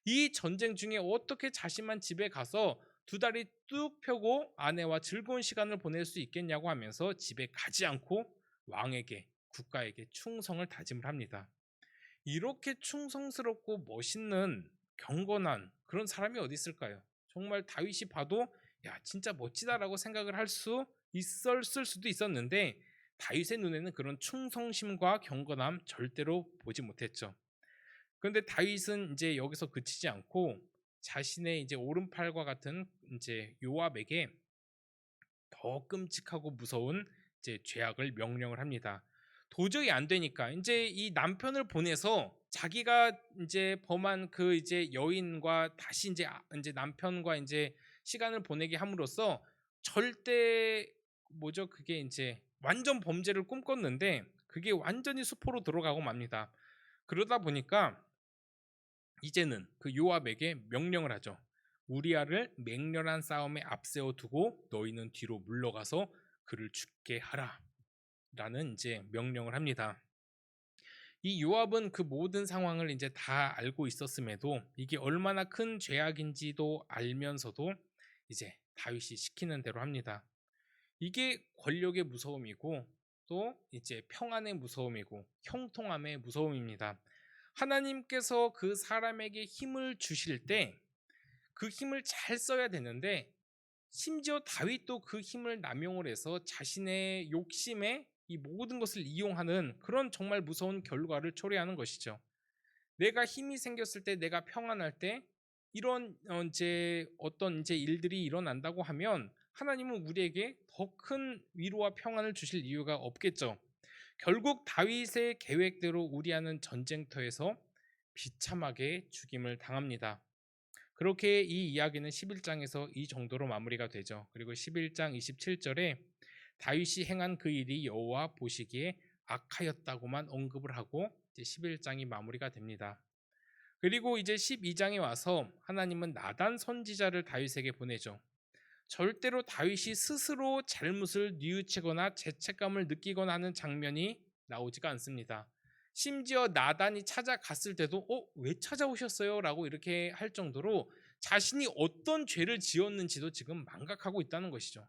이 전쟁 중에 어떻게 자신만 집에 가서 두 다리 뚝 펴고 아내와 즐거운 시간을 보낼 수 있겠냐고 하면서 집에 가지 않고 왕에게 국가에게 충성을 다짐을 합니다. 이렇게 충성스럽고 멋있는 경건한 그런 사람이 어디 있을까요? 정말 다윗이 봐도 야 진짜 멋지다라고 생각을 할 수 있었을 수도 있었는데 다윗의 눈에는 그런 충성심과 경건함 절대로 보지 못했죠. 그런데 다윗은 이제 여기서 그치지 않고 자신의 이제 오른팔과 같은 이제 요압에게 더 끔찍하고 무서운 이제 죄악을 명령을 합니다. 도저히 안 되니까 이제 이 남편을 보내서 자기가 이제 범한 그 이제 여인과 다시 이제 남편과 이제 시간을 보내게 함으로써 절대 뭐죠? 그게 이제 완전 범죄를 꿈꿨는데 그게 완전히 수포로 들어가고 맙니다. 그러다 보니까 이제는 그 요압에게 명령을 하죠. 우리아를 맹렬한 싸움에 앞세워 두고 너희는 뒤로 물러가서 그를 죽게 하라. 라는 이제 명령을 합니다. 이 요압은 그 모든 상황을 이제 다 알고 있었음에도 이게 얼마나 큰 죄악인지도 알면서도 이제 다윗이 시키는 대로 합니다. 이게 권력의 무서움이고 또 이제 평안의 무서움이고 형통함의 무서움입니다. 하나님께서 그 사람에게 힘을 주실 때 그 힘을 잘 써야 되는데 심지어 다윗도 그 힘을 남용을 해서 자신의 욕심에 이 모든 것을 이용하는 그런 정말 무서운 결과를 초래하는 것이죠. 내가 힘이 생겼을 때, 내가 평안할 때 이런 이제 어떤 이제 일들이 일어난다고 하면 하나님은 우리에게 더 큰 위로와 평안을 주실 이유가 없겠죠. 결국 다윗의 계획대로 우리아는 전쟁터에서 비참하게 죽임을 당합니다. 그렇게 이 이야기는 11장에서 이 정도로 마무리가 되죠. 그리고 11장 27절에 다윗이 행한 그 일이 여호와 보시기에 악하였다고만 언급을 하고 이제 11장이 마무리가 됩니다. 그리고 이제 12장에 와서 하나님은 나단 선지자를 다윗에게 보내죠. 절대로 다윗이 스스로 잘못을 뉘우치거나 죄책감을 느끼거나 하는 장면이 나오지가 않습니다. 심지어 나단이 찾아갔을 때도 왜 찾아오셨어요? 라고 이렇게 할 정도로 자신이 어떤 죄를 지었는지도 지금 망각하고 있다는 것이죠.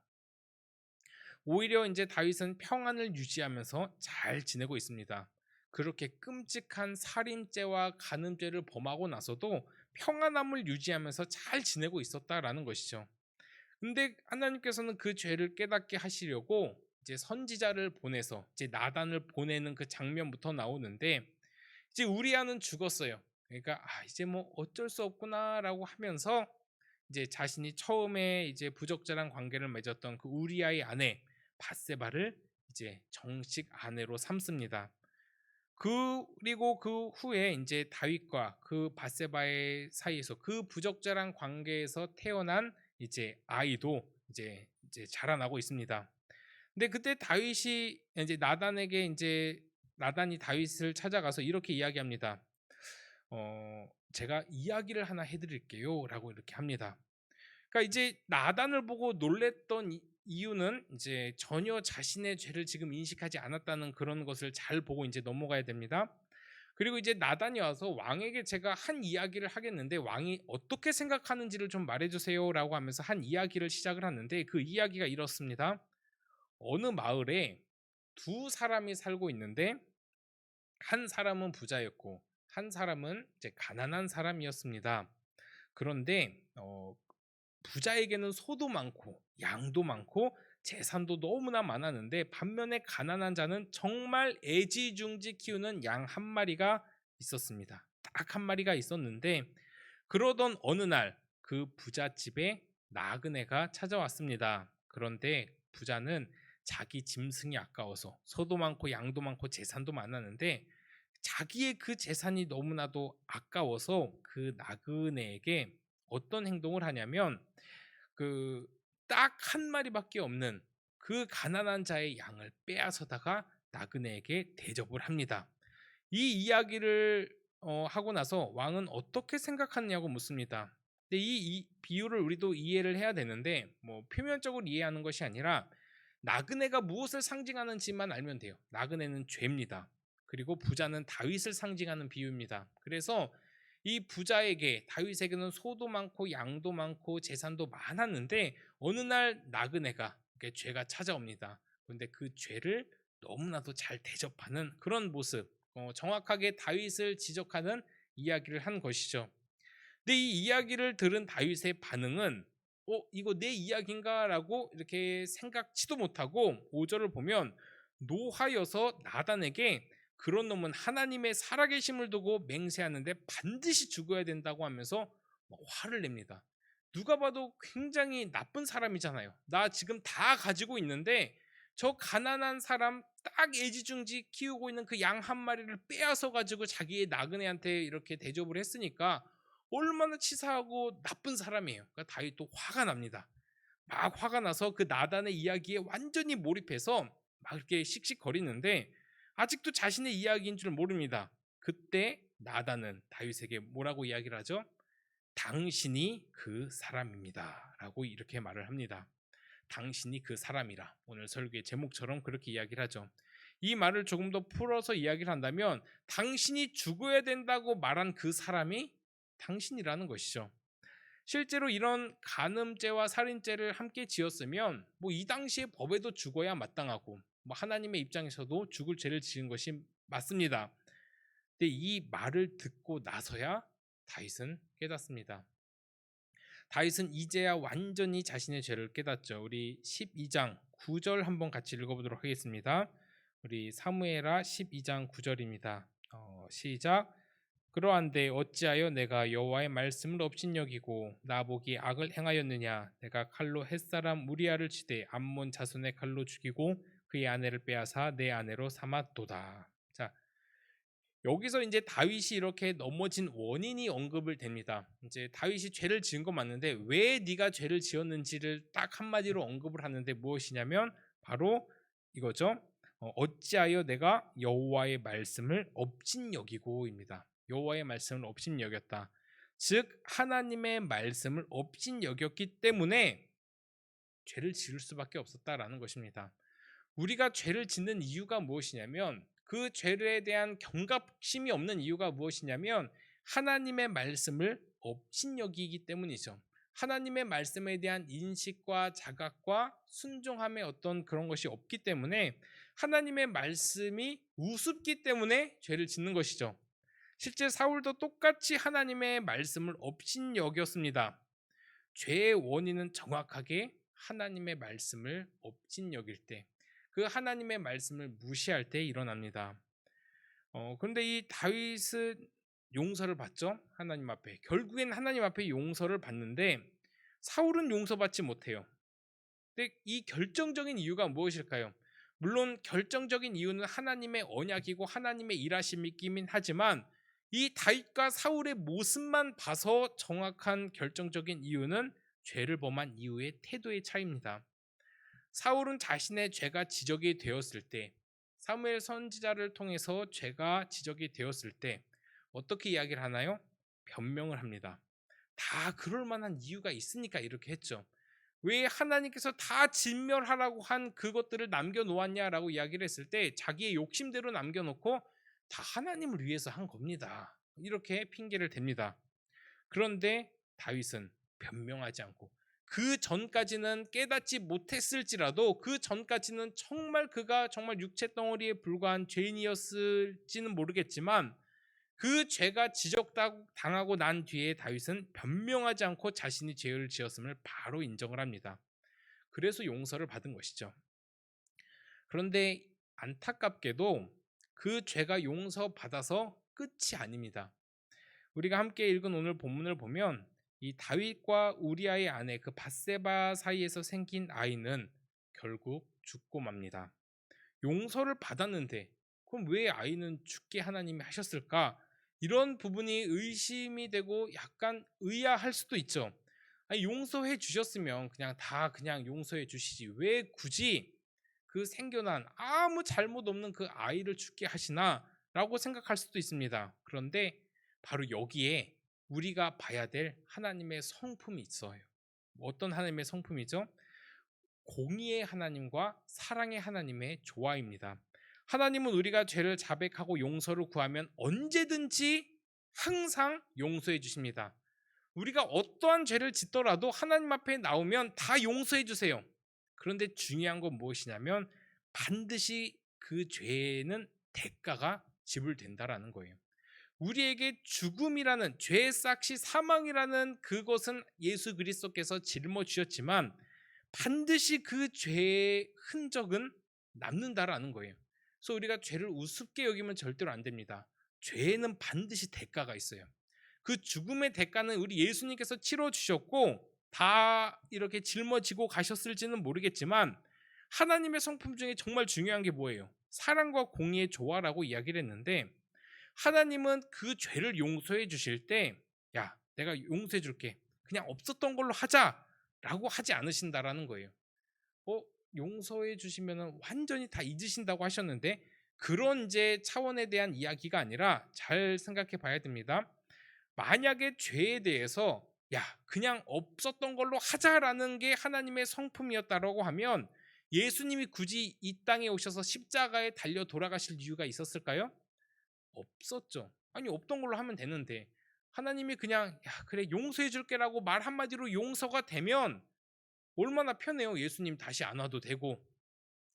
오히려 이제 다윗은 평안을 유지하면서 잘 지내고 있습니다. 그렇게 끔찍한 살인죄와 간음죄를 범하고 나서도 평안함을 유지하면서 잘 지내고 있었다라는 것이죠. 근데 하나님께서는 그 죄를 깨닫게 하시려고 이제 선지자를 보내서 이제 나단을 보내는 그 장면부터 나오는데, 이제 우리아는 죽었어요. 그러니까 이제 뭐 어쩔 수 없구나라고 하면서 이제 자신이 처음에 이제 부적절한 관계를 맺었던 그 우리아의 아내 밧세바를 이제 정식 아내로 삼습니다. 그리고 그 후에 이제 다윗과 그 밧세바의 사이에서 그 부적절한 관계에서 태어난 이제 아이도 이제 자라나고 있습니다. 근데 그때 다윗이 이제 나단에게 이제 나단이 다윗을 찾아가서 이렇게 이야기합니다. 제가 이야기를 하나 해드릴게요라고 이렇게 합니다. 그러니까 이제 나단을 보고 놀랬던 이유는 이제 전혀 자신의 죄를 지금 인식하지 않았다는 그런 것을 잘 보고 이제 넘어가야 됩니다. 그리고 이제 나단이 와서 왕에게 제가 한 이야기를 하겠는데 왕이 어떻게 생각하는지를 좀 말해주세요라고 하면서 한 이야기를 시작을 하는데, 그 이야기가 이렇습니다. 어느 마을에 두 사람이 살고 있는데 한 사람은 부자였고 한 사람은 이제 가난한 사람이었습니다. 그런데 부자에게는 소도 많고 양도 많고 재산도 너무나 많았는데, 반면에 가난한 자는 정말 애지중지 키우는 양 한 마리가 있었습니다. 딱 한 마리가 있었는데, 그러던 어느 날 그 부잣집에 나그네가 찾아왔습니다. 그런데 부자는 자기 짐승이 아까워서 소도 많고 양도 많고 재산도 많았는데 자기의 그 재산이 너무나도 아까워서 그 나그네에게 어떤 행동을 하냐면 그 딱 한 마리밖에 없는 그 가난한 자의 양을 빼앗아다가 나그네에게 대접을 합니다. 이 이야기를 하고 나서 왕은 어떻게 생각하느냐고 묻습니다. 근데 이 비유를 우리도 이해를 해야 되는데, 뭐 표면적으로 이해하는 것이 아니라 나그네가 무엇을 상징하는지만 알면 돼요. 나그네는 죄입니다. 그리고 부자는 다윗을 상징하는 비유입니다. 그래서 이 부자에게, 다윗에게는 소도 많고 양도 많고 재산도 많았는데 어느 날 나그네가, 죄가 찾아옵니다. 그런데 그 죄를 너무나도 잘 대접하는 그런 모습, 정확하게 다윗을 지적하는 이야기를 한 것이죠. 근데 이 이야기를 들은 다윗의 반응은 이거 내 이야기인가? 라고 이렇게 생각지도 못하고 5절을 보면 노하여서 나단에게 그런 놈은 하나님의 살아계심을 두고 맹세하는데 반드시 죽어야 된다고 하면서 화를 냅니다. 누가 봐도 굉장히 나쁜 사람이잖아요. 나 지금 다 가지고 있는데 저 가난한 사람 딱 애지중지 키우고 있는 그 양 한 마리를 빼앗아 가지고 자기의 나그네한테 이렇게 대접을 했으니까 얼마나 치사하고 나쁜 사람이에요. 그러니까 다윗도 화가 납니다. 막 화가 나서 그 나단의 이야기에 완전히 몰입해서 막 이렇게 씩씩거리는데 아직도 자신의 이야기인 줄 모릅니다. 그때 나단은 다윗에게 뭐라고 이야기를 하죠? 당신이 그 사람입니다 라고 이렇게 말을 합니다. 당신이 그 사람이라, 오늘 설교의 제목처럼 그렇게 이야기를 하죠. 이 말을 조금 더 풀어서 이야기를 한다면 당신이 죽어야 된다고 말한 그 사람이 당신이라는 것이죠. 실제로 이런 간음죄와 살인죄를 함께 지었으면 이 당시의 법에도 죽어야 마땅하고 하나님의 입장에서도 죽을 죄를 지은 것이 맞습니다. 근데 이 말을 듣고 나서야 다윗은 깨닫습니다. 다윗은 이제야 완전히 자신의 죄를 깨닫죠. 우리 12장 9절 한번 같이 읽어보도록 하겠습니다. 우리 사무엘하 12장 9절입니다. 시작. 그러한데 어찌하여 내가 여호와의 말씀을 업신여기고 나보기 악을 행하였느냐? 내가 칼로 햇사람 우리아를 치되 암몬 자손의 칼로 죽이고 그의 아내를 빼앗아 내 아내로 삼았도다. 자, 여기서 이제 다윗이 이렇게 넘어진 원인이 언급을 됩니다. 이제 다윗이 죄를 지은 건 맞는데 왜 네가 죄를 지었는지를 딱 한마디로 언급을 하는데 무엇이냐면 바로 이거죠. 어찌하여 내가 여호와의 말씀을 업신여기고입니다. 여호와의 말씀을 업신여겼다. 즉 하나님의 말씀을 업신여겼기 때문에 죄를 지을 수밖에 없었다라는 것입니다. 우리가 죄를 짓는 이유가 무엇이냐면 그 죄에 대한 경각심이 없는 이유가 무엇이냐면 하나님의 말씀을 업신여기기 때문이죠. 하나님의 말씀에 대한 인식과 자각과 순종함의 어떤 그런 것이 없기 때문에 하나님의 말씀이 우습기 때문에 죄를 짓는 것이죠. 실제 사울도 똑같이 하나님의 말씀을 업신여겼습니다. 죄의 원인은 정확하게 하나님의 말씀을 업신여길 때, 그 하나님의 말씀을 무시할 때 일어납니다. 그런데 이 다윗은 용서를 받죠. 하나님 앞에. 결국엔 하나님 앞에 용서를 받는데 사울은 용서받지 못해요. 근데 이 결정적인 이유가 무엇일까요? 물론 결정적인 이유는 하나님의 언약이고 하나님의 일하심이긴 하지만 이 다윗과 사울의 모습만 봐서 정확한 결정적인 이유는 죄를 범한 이후의 태도의 차이입니다. 사울은 자신의 죄가 지적이 되었을 때, 사무엘 선지자를 통해서 죄가 지적이 되었을 때 어떻게 이야기를 하나요? 변명을 합니다. 다 그럴 만한 이유가 있으니까 이렇게 했죠. 왜 하나님께서 다 진멸하라고 한 그것들을 남겨놓았냐라고 이야기를 했을 때 자기의 욕심대로 남겨놓고 다 하나님을 위해서 한 겁니다. 이렇게 핑계를 댑니다. 그런데 다윗은 변명하지 않고 그 전까지는 깨닫지 못했을지라도 그 전까지는 정말 그가 정말 육체 덩어리에 불과한 죄인이었을지는 모르겠지만 그 죄가 지적당하고 난 뒤에 다윗은 변명하지 않고 자신이 죄를 지었음을 바로 인정을 합니다. 그래서 용서를 받은 것이죠. 그런데 안타깝게도 그 죄가 용서받아서 끝이 아닙니다. 우리가 함께 읽은 오늘 본문을 보면 이 다윗과 우리아의 아내 그 밧세바 사이에서 생긴 아이는 결국 죽고 맙니다. 용서를 받았는데 그럼 왜 아이는 죽게 하나님이 하셨을까? 이런 부분이 의심이 되고 약간 의아할 수도 있죠. 아니, 용서해 주셨으면 그냥 용서해 주시지 왜 굳이 그 생겨난 아무 잘못 없는 그 아이를 죽게 하시나? 라고 생각할 수도 있습니다. 그런데 바로 여기에 우리가 봐야 될 하나님의 성품이 있어요. 어떤 하나님의 성품이죠? 공의의 하나님과 사랑의 하나님의 조화입니다. 하나님은 우리가 죄를 자백하고 용서를 구하면 언제든지 항상 용서해 주십니다. 우리가 어떠한 죄를 짓더라도 하나님 앞에 나오면 다 용서해 주세요. 그런데 중요한 건 무엇이냐면 반드시 그 죄에는 대가가 지불된다라는 거예요. 우리에게 죽음이라는 죄의 싹시 사망이라는 그것은 예수 그리스도께서 짊어지셨지만 반드시 그 죄의 흔적은 남는다라는 거예요. 그래서 우리가 죄를 우습게 여기면 절대로 안 됩니다. 죄에는 반드시 대가가 있어요. 그 죽음의 대가는 우리 예수님께서 치러 주셨고 다 이렇게 짊어지고 가셨을지는 모르겠지만 하나님의 성품 중에 정말 중요한 게 뭐예요? 사랑과 공의의 조화라고 이야기를 했는데 하나님은 그 죄를 용서해 주실 때 야, 내가 용서해 줄게. 그냥 없었던 걸로 하자라고 하지 않으신다라는 거예요. 용서해 주시면 완전히 다 잊으신다고 하셨는데 그런 이제 차원에 대한 이야기가 아니라 잘 생각해 봐야 됩니다. 만약에 죄에 대해서 야, 그냥 없었던 걸로 하자라는 게 하나님의 성품이었다라고 하면 예수님이 굳이 이 땅에 오셔서 십자가에 달려 돌아가실 이유가 있었을까요? 없었죠. 아니, 없던 걸로 하면 되는데 하나님이 그냥 야, 그래 용서해 줄게라고 말 한마디로 용서가 되면 얼마나 편해요. 예수님 다시 안 와도 되고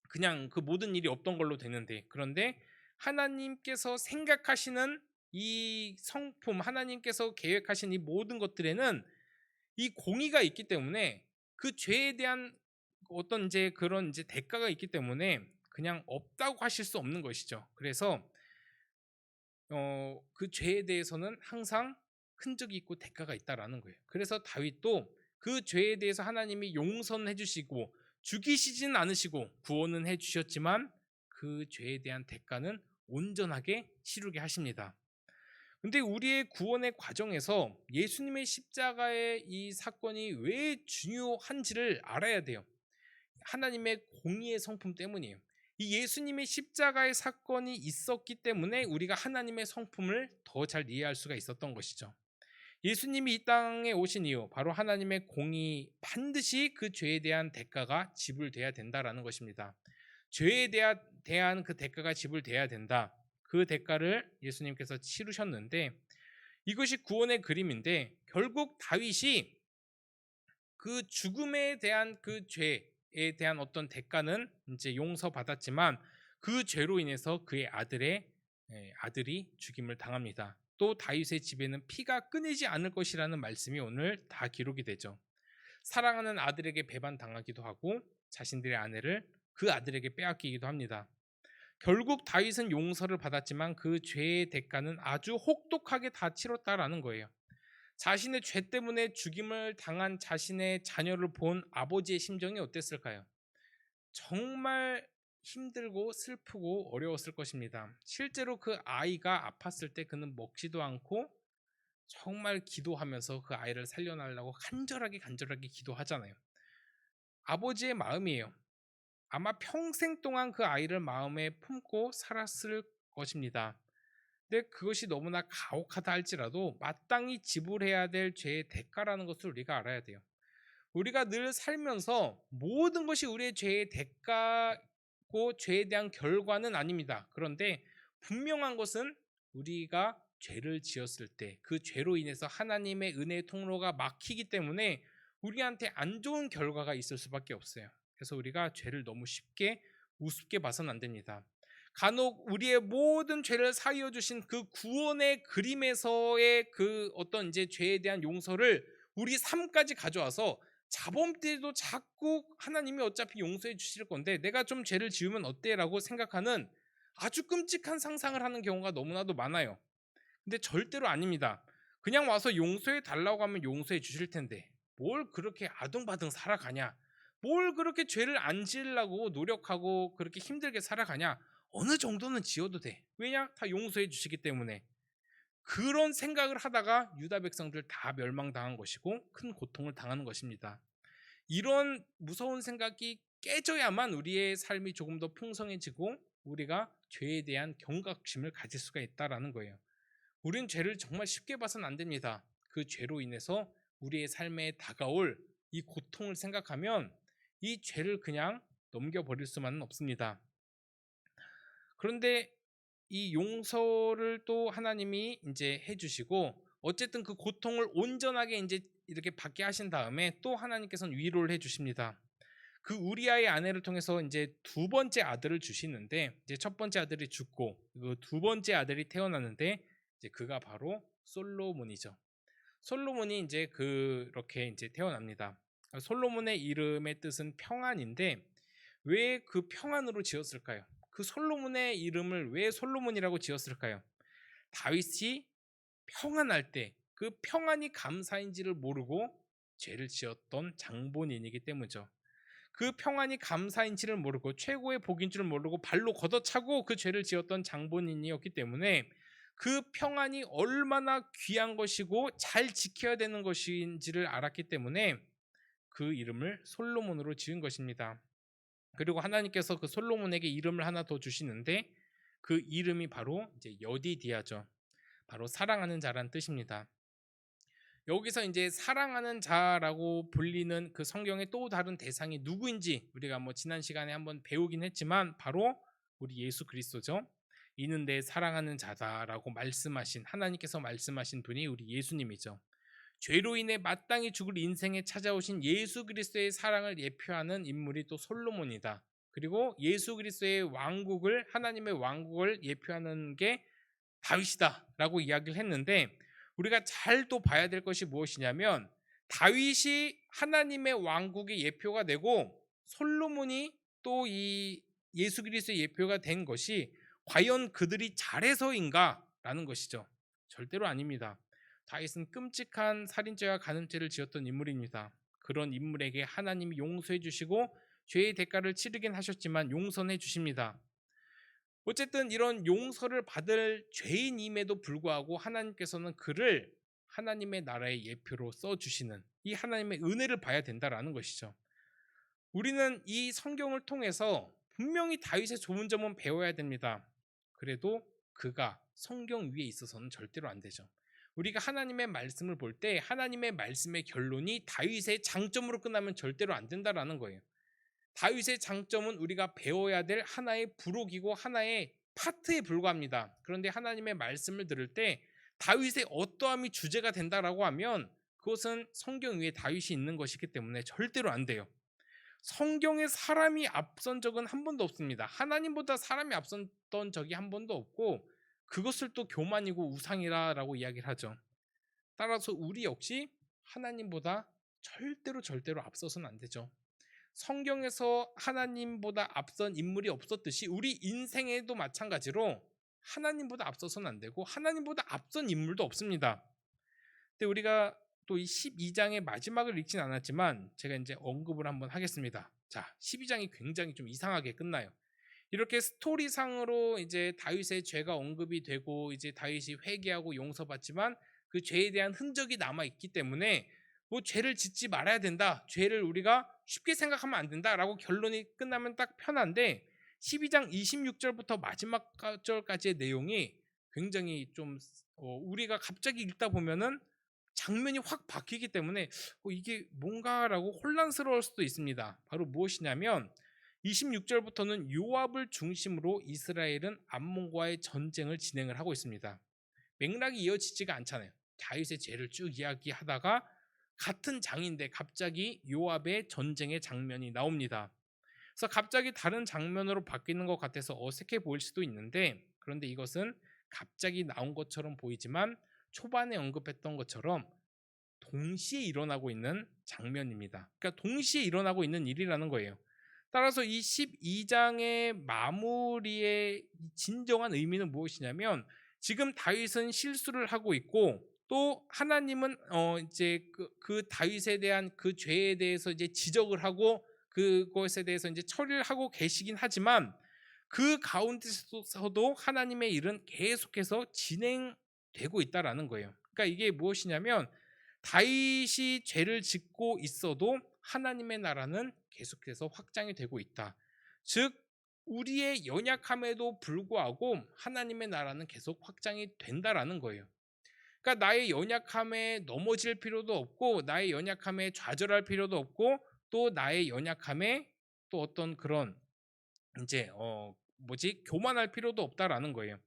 그냥 그 모든 일이 없던 걸로 되는데, 그런데 하나님께서 생각하시는 이 성품, 하나님께서 계획하신 이 모든 것들에는 이 공의가 있기 때문에 그 죄에 대한 어떤 이제 그런 이제 대가가 있기 때문에 그냥 없다고 하실 수 없는 것이죠. 그래서 그 죄에 대해서는 항상 흔적이 있고 대가가 있다라는 거예요. 그래서 다윗도 그 죄에 대해서 하나님이 용서해 주시고 죽이시지는 않으시고 구원은 해 주셨지만 그 죄에 대한 대가는 온전하게 치르게 하십니다. 근데 우리의 구원의 과정에서 예수님의 십자가의 이 사건이 왜 중요한지를 알아야 돼요. 하나님의 공의의 성품 때문이에요. 이 예수님의 십자가의 사건이 있었기 때문에 우리가 하나님의 성품을 더 잘 이해할 수가 있었던 것이죠. 예수님이 이 땅에 오신 이유, 바로 하나님의 공의, 반드시 그 죄에 대한 대가가 지불돼야 된다라는 것입니다. 죄에 대한 그 대가가 지불돼야 된다. 그 대가를 예수님께서 치르셨는데, 이것이 구원의 그림인데, 결국 다윗이 그 죽음에 대한 그 죄에 대한 어떤 대가는 이제 용서받았지만, 그 죄로 인해서 그의 아들이 죽임을 당합니다. 또 다윗의 집에는 피가 끊이지 않을 것이라는 말씀이 오늘 다 기록이 되죠. 사랑하는 아들에게 배반당하기도 하고 자신들의 아내를 그 아들에게 빼앗기기도 합니다. 결국 다윗은 용서를 받았지만 그 죄의 대가는 아주 혹독하게 다 치렀다라는 거예요. 자신의 죄 때문에 죽임을 당한 자신의 자녀를 본 아버지의 심정이 어땠을까요? 정말 힘들고 슬프고 어려웠을 것입니다. 실제로 그 아이가 아팠을 때 그는 먹지도 않고 정말 기도하면서 그 아이를 살려달라고 간절하게 기도하잖아요. 아버지의 마음이에요. 아마 평생 동안 그 아이를 마음에 품고 살았을 것입니다. 근데 그것이 너무나 가혹하다 할지라도 마땅히 지불해야 될 죄의 대가라는 것을 우리가 알아야 돼요. 우리가 늘 살면서 모든 것이 우리의 죄의 대가고 죄에 대한 결과는 아닙니다. 그런데 분명한 것은 우리가 죄를 지었을 때 그 죄로 인해서 하나님의 은혜의 통로가 막히기 때문에 우리한테 안 좋은 결과가 있을 수밖에 없어요. 그래서 우리가 죄를 너무 쉽게 우습게 봐서는 안 됩니다. 간혹 우리의 모든 죄를 사하여 주신 그 구원의 그림에서의 그 어떤 이제 죄에 대한 용서를 우리 삶까지 가져와서 자범 때도 자꾸 하나님이 어차피 용서해 주실 건데 내가 좀 죄를 지으면 어때? 라고 생각하는 아주 끔찍한 상상을 하는 경우가 너무나도 많아요. 근데 절대로 아닙니다. 그냥 와서 용서해 달라고 하면 용서해 주실 텐데 뭘 그렇게 아둥바둥 살아가냐? 뭘 그렇게 죄를 안 지으려고 노력하고 그렇게 힘들게 살아가냐? 어느 정도는 지어도 돼. 왜냐? 다 용서해 주시기 때문에. 그런 생각을 하다가 유다 백성들 다 멸망당한 것이고 큰 고통을 당하는 것입니다. 이런 무서운 생각이 깨져야만 우리의 삶이 조금 더 풍성해지고 우리가 죄에 대한 경각심을 가질 수가 있다라는 거예요. 우리는 죄를 정말 쉽게 봐서는 안 됩니다. 그 죄로 인해서 우리의 삶에 다가올 이 고통을 생각하면 이 죄를 그냥 넘겨버릴 수만은 없습니다. 그런데 이 용서를 또 하나님이 이제 해주시고 어쨌든 그 고통을 온전하게 이제 이렇게 받게 하신 다음에 또 하나님께서는 위로를 해주십니다. 그 우리아의 아내를 통해서 이제 두 번째 아들을 주시는데 이제 첫 번째 아들이 죽고 그 두 번째 아들이 태어나는데 이제 그가 바로 솔로몬이죠. 솔로몬이 이제 그렇게 이제 태어납니다. 솔로몬의 이름의 뜻은 평안인데 왜 그 평안으로 지었을까요? 그 솔로몬의 이름을 왜 솔로몬이라고 지었을까요? 다윗이 평안할 때 그 평안이 감사인지를 모르고 죄를 지었던 장본인이기 때문이죠. 그 평안이 감사인지를 모르고 최고의 복인 줄 모르고 발로 걷어차고 그 죄를 지었던 장본인이었기 때문에 그 평안이 얼마나 귀한 것이고 잘 지켜야 되는 것인지를 알았기 때문에 그 이름을 솔로몬으로 지은 것입니다. 그리고 하나님께서 그 솔로몬에게 이름을 하나 더 주시는데 그 이름이 바로 이제 여디디아죠. 바로 사랑하는 자란 뜻입니다. 여기서 이제 사랑하는 자라고 불리는 그 성경의 또 다른 대상이 누구인지 우리가 뭐 지난 시간에 한번 배우긴 했지만 바로 우리 예수 그리스도죠. 이는 내 사랑하는 자다라고 말씀하신 하나님께서 말씀하신 분이 우리 예수님이죠. 죄로 인해 마땅히 죽을 인생에 찾아오신 예수 그리스도의 사랑을 예표하는 인물이 또 솔로몬이다. 그리고 예수 그리스도의 왕국을 하나님의 왕국을 예표하는 게 다윗이다라고 이야기를 했는데 우리가 잘 또 봐야 될 것이 무엇이냐면 다윗이 하나님의 왕국의 예표가 되고 솔로몬이 또 이 예수 그리스도의 예표가 된 것이 과연 그들이 잘해서인가라는 것이죠. 절대로 아닙니다. 다윗은 끔찍한 살인죄와 간음죄를 지었던 인물입니다. 그런 인물에게 하나님이 용서해 주시고 죄의 대가를 치르긴 하셨지만 용서해 주십니다. 어쨌든 이런 용서를 받을 죄인임에도 불구하고 하나님께서는 그를 하나님의 나라의 예표로 써주시는 이 하나님의 은혜를 봐야 된다라는 것이죠. 우리는 이 성경을 통해서 분명히 다윗의 좋은 점은 배워야 됩니다. 그래도 그가 성경 위에 있어서는 절대로 안 되죠. 우리가 하나님의 말씀을 볼 때 하나님의 말씀의 결론이 다윗의 장점으로 끝나면 절대로 안 된다라는 거예요. 다윗의 장점은 우리가 배워야 될 하나의 부록이고 하나의 파트에 불과합니다. 그런데 하나님의 말씀을 들을 때 다윗의 어떠함이 주제가 된다라고 하면 그것은 성경 위에 다윗이 있는 것이기 때문에 절대로 안 돼요. 성경에 사람이 앞선 적은 한 번도 없습니다. 하나님보다 사람이 앞섰던 적이 한 번도 없고 그것을 또 교만이고 우상이라고 이야기를 하죠. 따라서 우리 역시 하나님보다 절대로 앞서서는 안 되죠. 성경에서 하나님보다 앞선 인물이 없었듯이 우리 인생에도 마찬가지로 하나님보다 앞서서는 안 되고 하나님보다 앞선 인물도 없습니다. 근데 우리가 또 이 12장의 마지막을 읽진 않았지만 제가 이제 언급을 한번 하겠습니다. 자, 12장이 굉장히 좀 이상하게 끝나요. 이렇게 스토리상으로 이제 다윗의 죄가 언급이 되고 이제 다윗이 회개하고 용서받지만 그 죄에 대한 흔적이 남아 있기 때문에 뭐 죄를 짓지 말아야 된다. 죄를 우리가 쉽게 생각하면 안 된다라고 결론이 끝나면 딱 편한데 12장 26절부터 마지막 절까지의 내용이 굉장히 좀 우리가 갑자기 읽다 보면은 장면이 확 바뀌기 때문에 이게 뭔가라고 혼란스러울 수도 있습니다. 바로 무엇이냐면 26절부터는 요압을 중심으로 이스라엘은 암몬과의 전쟁을 진행을 하고 있습니다. 맥락이 이어지지가 않잖아요. 다윗의 죄를 쭉 이야기하다가 같은 장인데 갑자기 요압의 전쟁의 장면이 나옵니다. 그래서 갑자기 다른 장면으로 바뀌는 것 같아서 어색해 보일 수도 있는데 그런데 이것은 갑자기 나온 것처럼 보이지만 초반에 언급했던 것처럼 동시에 일어나고 있는 장면입니다. 그러니까 동시에 일어나고 있는 일이라는 거예요. 따라서 이 12장의 마무리의 진정한 의미는 무엇이냐면 지금 다윗은 실수를 하고 있고 또 하나님은 이제 그 다윗에 대한 그 죄에 대해서 이제 지적을 하고 그것에 대해서 이제 처리를 하고 계시긴 하지만 그 가운데서도 하나님의 일은 계속해서 진행되고 있다라는 거예요. 그러니까 이게 무엇이냐면 다윗이 죄를 짓고 있어도 하나님의 나라는 계속해서 확장이 되고 있다. 즉 우리의 연약함에도 불구하고 하나님의 나라는 계속 확장이 된다라는 거예요. 그러니까 나의 연약함에 넘어질 필요도 없고 나의 연약함에 좌절할 필요도 없고 또 나의 연약함에 또 어떤 그런 이제 교만할 필요도 없다라는 거예요.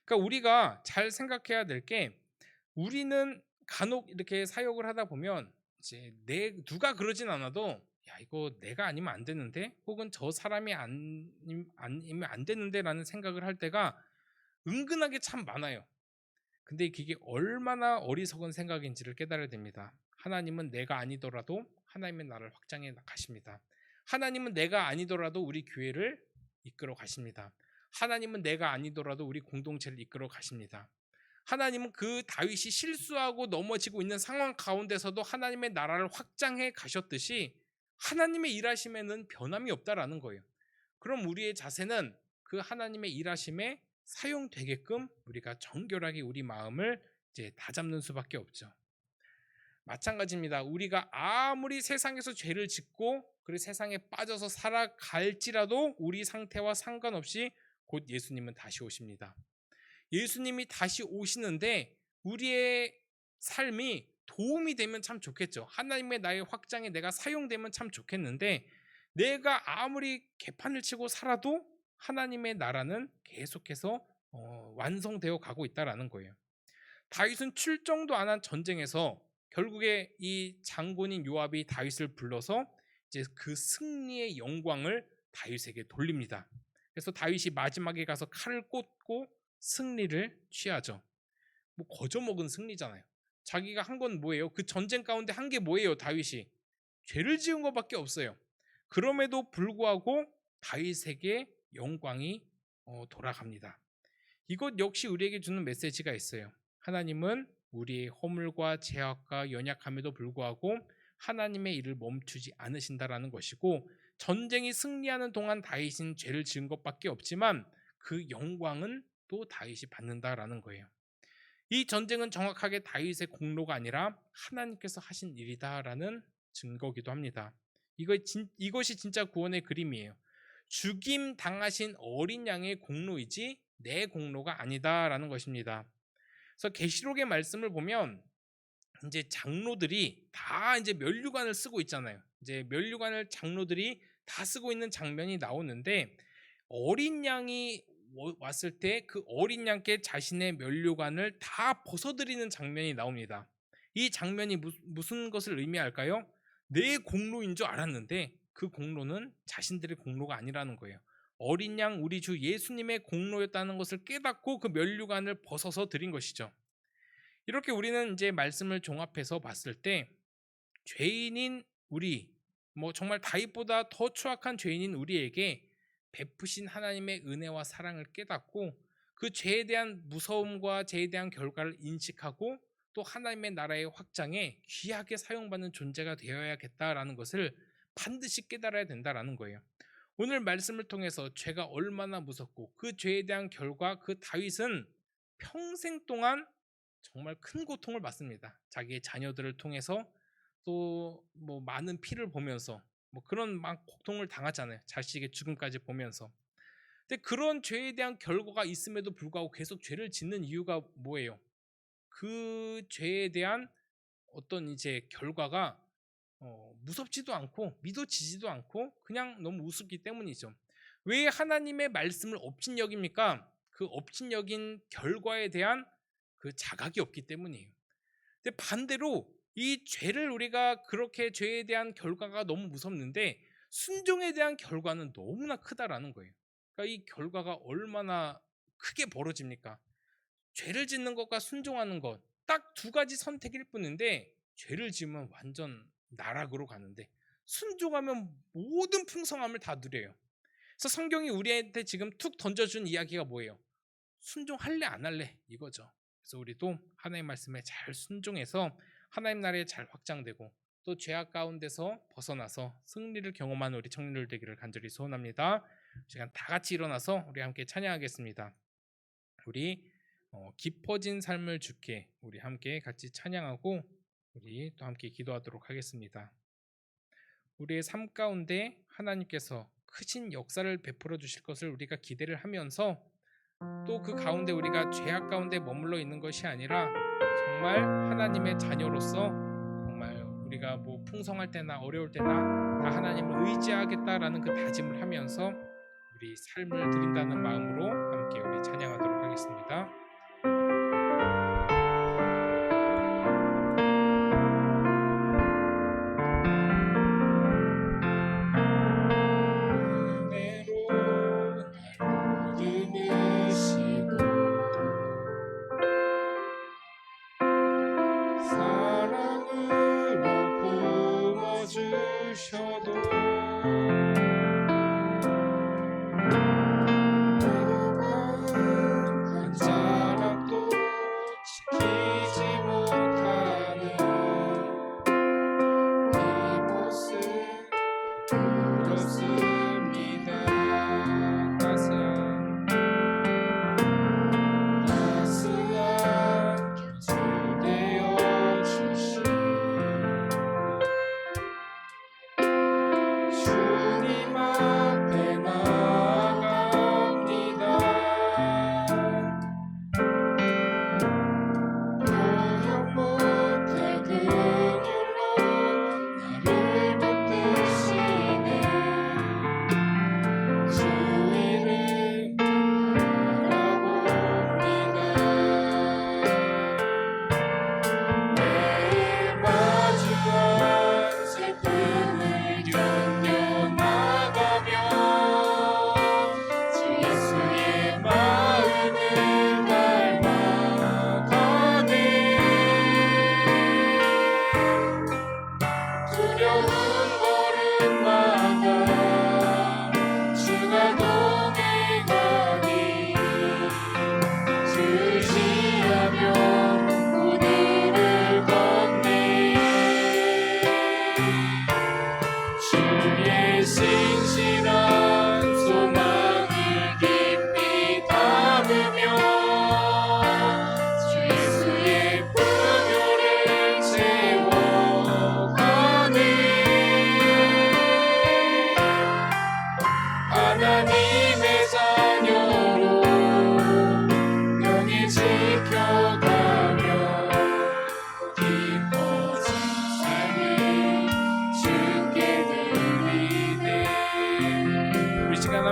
그러니까 우리가 잘 생각해야 될 게 우리는 간혹 이렇게 사역을 하다 보면 이제 누가 그러진 않아도 야 이거 내가 아니면 안 되는데 혹은 저 사람이 아니면 안 되는데라는 생각을 할 때가 은근하게 참 많아요. 근데 그게 얼마나 어리석은 생각인지를 깨달아야 됩니다. 하나님은 내가 아니더라도 하나님의 나라를 확장해 가십니다. 하나님은 내가 아니더라도 우리 교회를 이끌어 가십니다. 하나님은 내가 아니더라도 우리 공동체를 이끌어 가십니다. 하나님은 그 다윗이 실수하고 넘어지고 있는 상황 가운데서도 하나님의 나라를 확장해 가셨듯이 하나님의 일하심에는 변함이 없다라는 거예요. 그럼 우리의 자세는 그 하나님의 일하심에 사용되게끔 우리가 정결하게 우리 마음을 이제 다잡는 수밖에 없죠. 마찬가지입니다. 우리가 아무리 세상에서 죄를 짓고 그리고 세상에 빠져서 살아갈지라도 우리 상태와 상관없이 곧 예수님은 다시 오십니다. 예수님이 다시 오시는데 우리의 삶이 도움이 되면 참 좋겠죠. 하나님의 나의 확장에 내가 사용되면 참 좋겠는데 내가 아무리 개판을 치고 살아도 하나님의 나라는 계속해서 완성되어 가고 있다라는 거예요. 다윗은 출정도 안 한 전쟁에서 결국에 이 장군인 요압이 다윗을 불러서 이제 그 승리의 영광을 다윗에게 돌립니다. 그래서 다윗이 마지막에 가서 칼을 꽂고 승리를 취하죠. 뭐 거저먹은 승리잖아요. 자기가 한 건 뭐예요? 그 전쟁 가운데 한 게 뭐예요? 다윗이 죄를 지은 것밖에 없어요. 그럼에도 불구하고 다윗에게 영광이 돌아갑니다. 이것 역시 우리에게 주는 메시지가 있어요. 하나님은 우리의 허물과 죄악과 연약함에도 불구하고 하나님의 일을 멈추지 않으신다라는 것이고 전쟁이 승리하는 동안 다윗은 죄를 지은 것밖에 없지만 그 영광은 또 다윗이 받는다라는 거예요. 이 전쟁은 정확하게 다윗의 공로가 아니라 하나님께서 하신 일이다라는 증거기도 합니다. 이것이 진짜 구원의 그림이에요. 죽임 당하신 어린 양의 공로이지 내 공로가 아니다라는 것입니다. 그래서 계시록의 말씀을 보면 이제 장로들이 다 이제 면류관을 쓰고 있잖아요. 이제 면류관을 장로들이 다 쓰고 있는 장면이 나오는데 어린 양이 왔을 때 그 어린 양께 자신의 면류관을 다 벗어드리는 장면이 나옵니다. 이 장면이 무슨 것을 의미할까요? 내 공로인 줄 알았는데 그 공로는 자신들의 공로가 아니라는 거예요. 어린 양 우리 주 예수님의 공로였다는 것을 깨닫고 그 면류관을 벗어서 드린 것이죠. 이렇게 우리는 이제 말씀을 종합해서 봤을 때 죄인인 우리, 정말 다윗보다 더 추악한 죄인인 우리에게 베푸신 하나님의 은혜와 사랑을 깨닫고 그 죄에 대한 무서움과 죄에 대한 결과를 인식하고 또 하나님의 나라의 확장에 귀하게 사용받는 존재가 되어야겠다라는 것을 반드시 깨달아야 된다라는 거예요. 오늘 말씀을 통해서 죄가 얼마나 무섭고 그 죄에 대한 결과 그 다윗은 평생 동안 정말 큰 고통을 받습니다. 자기의 자녀들을 통해서 또 많은 피를 보면서 그런 막 고통을 당하잖아요. 자식의 죽음까지 보면서. 근데 그런 죄에 대한 결과가 있음에도 불구하고 계속 죄를 짓는 이유가 뭐예요? 그 죄에 대한 어떤 이제 결과가 무섭지도 않고 믿어지지도 않고 그냥 너무 우습기 때문이죠. 왜 하나님의 말씀을 업신여깁니까? 그 업신여긴 결과에 대한 그 자각이 없기 때문이에요. 근데 반대로 이 죄를 우리가 그렇게 죄에 대한 결과가 너무 무섭는데 순종에 대한 결과는 너무나 크다라는 거예요. 그러니까 이 결과가 얼마나 크게 벌어집니까? 죄를 짓는 것과 순종하는 것 딱 두 가지 선택일 뿐인데 죄를 지으면 완전 나락으로 가는데 순종하면 모든 풍성함을 다 누려요. 그래서 성경이 우리한테 지금 툭 던져준 이야기가 뭐예요? 순종할래 안 할래 이거죠. 그래서 우리도 하나님 말씀에 잘 순종해서 하나님 나라에 잘 확장되고 또 죄악 가운데서 벗어나서 승리를 경험하는 우리 청년들 되기를 간절히 소원합니다. 시간 다 같이 일어나서 우리 함께 찬양하겠습니다. 우리 깊어진 삶을 주께 우리 함께 같이 찬양하고 우리 또 함께 기도하도록 하겠습니다. 우리의 삶 가운데 하나님께서 크신 역사를 베풀어 주실 것을 우리가 기대를 하면서 또 그 가운데 우리가 죄악 가운데 머물러 있는 것이 아니라 정말 하나님의 자녀로서 정말 우리가 풍성할 때나 어려울 때나 다 하나님을 의지하겠다라는 그 다짐을 하면서 우리 삶을 드린다는 마음으로 함께 우리 찬양하도록 하겠습니다.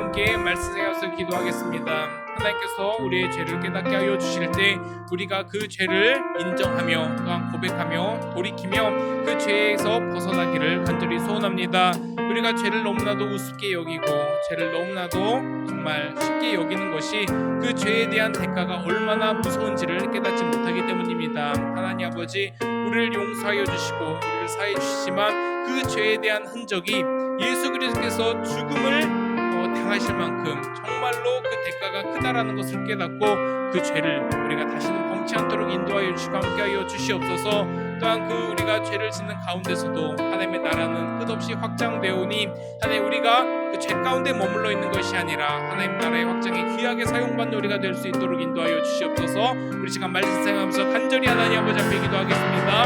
함께 말씀 생각해서 기도하겠습니다. 하나님께서 우리의 죄를 깨닫게 하여 주실 때 우리가 그 죄를 인정하며 또한 고백하며 돌이키며 그 죄에서 벗어나기를 간절히 소원합니다. 우리가 죄를 너무나도 우습게 여기고 죄를 너무나도 정말 쉽게 여기는 것이 그 죄에 대한 대가가 얼마나 무서운지를 깨닫지 못하기 때문입니다. 하나님 아버지, 우리를 용서하여 주시고 우리를 사해 주시지만 그 죄에 대한 흔적이 예수 그리스도께서 죽음을 당하실 만큼 정말로 그 대가가 크다라는 것을 깨닫고 그 죄를 우리가 다시는 범치 않도록 인도하여 주시고 함께하여 주시옵소서. 또한 그 우리가 죄를 짓는 가운데서도 하나님의 나라는 끝없이 확장되오니 하나님, 우리가 그 죄 가운데 머물러 있는 것이 아니라 하나님 나라의 확장에 귀하게 사용받는 우리가 될 수 있도록 인도하여 주시옵소서. 우리 시간 말씀 생각하면서 간절히 하나님 아버지 앞에 기도하겠습니다.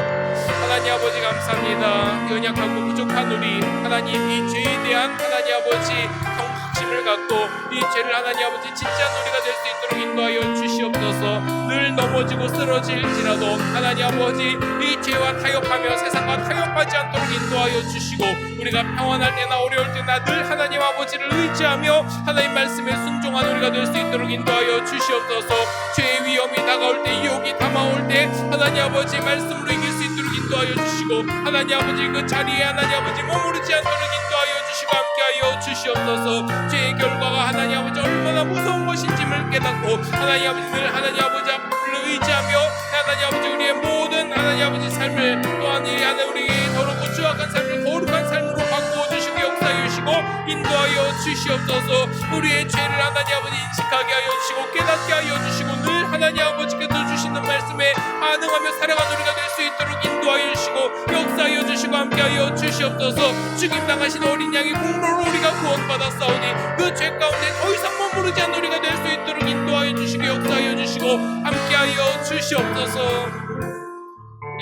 하나님 아버지 감사합니다. 연약하고 부족한 우리 하나님, 이 죄에 대한 하나님 아버지 경각심을 갖고 이 죄를 하나님 아버지 진짜 우리가 될 수 있도록 인도하여 주시옵소서. 늘 넘어지고 쓰러질지라도 하나님 아버지, 이 죄와 타협하며 세상과 타협하지 않도록 인도하여 주시고 우리가 평안할 때나 어려울 때나 늘 하나님 아버지를 의지하며 하나님 말씀에 순종한 우리가 될 수 있도록 인도하여 주시옵소서. 죄의 위험이 다가올 때, 유혹이 다가올 때 하나님 아버지 말씀으로 이길 수 있도록 인도하여 주시고 하나님 아버지 그 자리에 하나님 아버지 머무르지 않도록 인도하여 주시고 함께하여 주시옵소서. 죄의 결과가 하나님 아버지 얼마나 무서운 것인지를 깨닫고 하나님 아버지 늘 하나님 아버지 앞을 의지하며 하나님 아버지 우리의 모든 하나님 아버지 삶을 또한 이 안에 우리의 더럽고 추악한 삶을 거룩한 삶으로 바꾸어 주시고 역사해 주시고 인도하여 주시옵소서. 우리의 죄를 하나님 아버지 인식하게 하여 주시고 깨닫게 하여 주시고 늘 하나님 아버지께서 주시는 말씀에 반응하며 살아가는 우리가 될 수 있도록 인도하여 주시고 역사하여 주시고 함께하여 주시옵소서. 죽임당하신 어린 양의 공로로 우리가 구원받았사오니 그 죄 가운데 더 이상 머무르지 않는 우리가 될 수 있도록 인도하여 주시고 역사하여 주시고 함께하여 주시옵소서.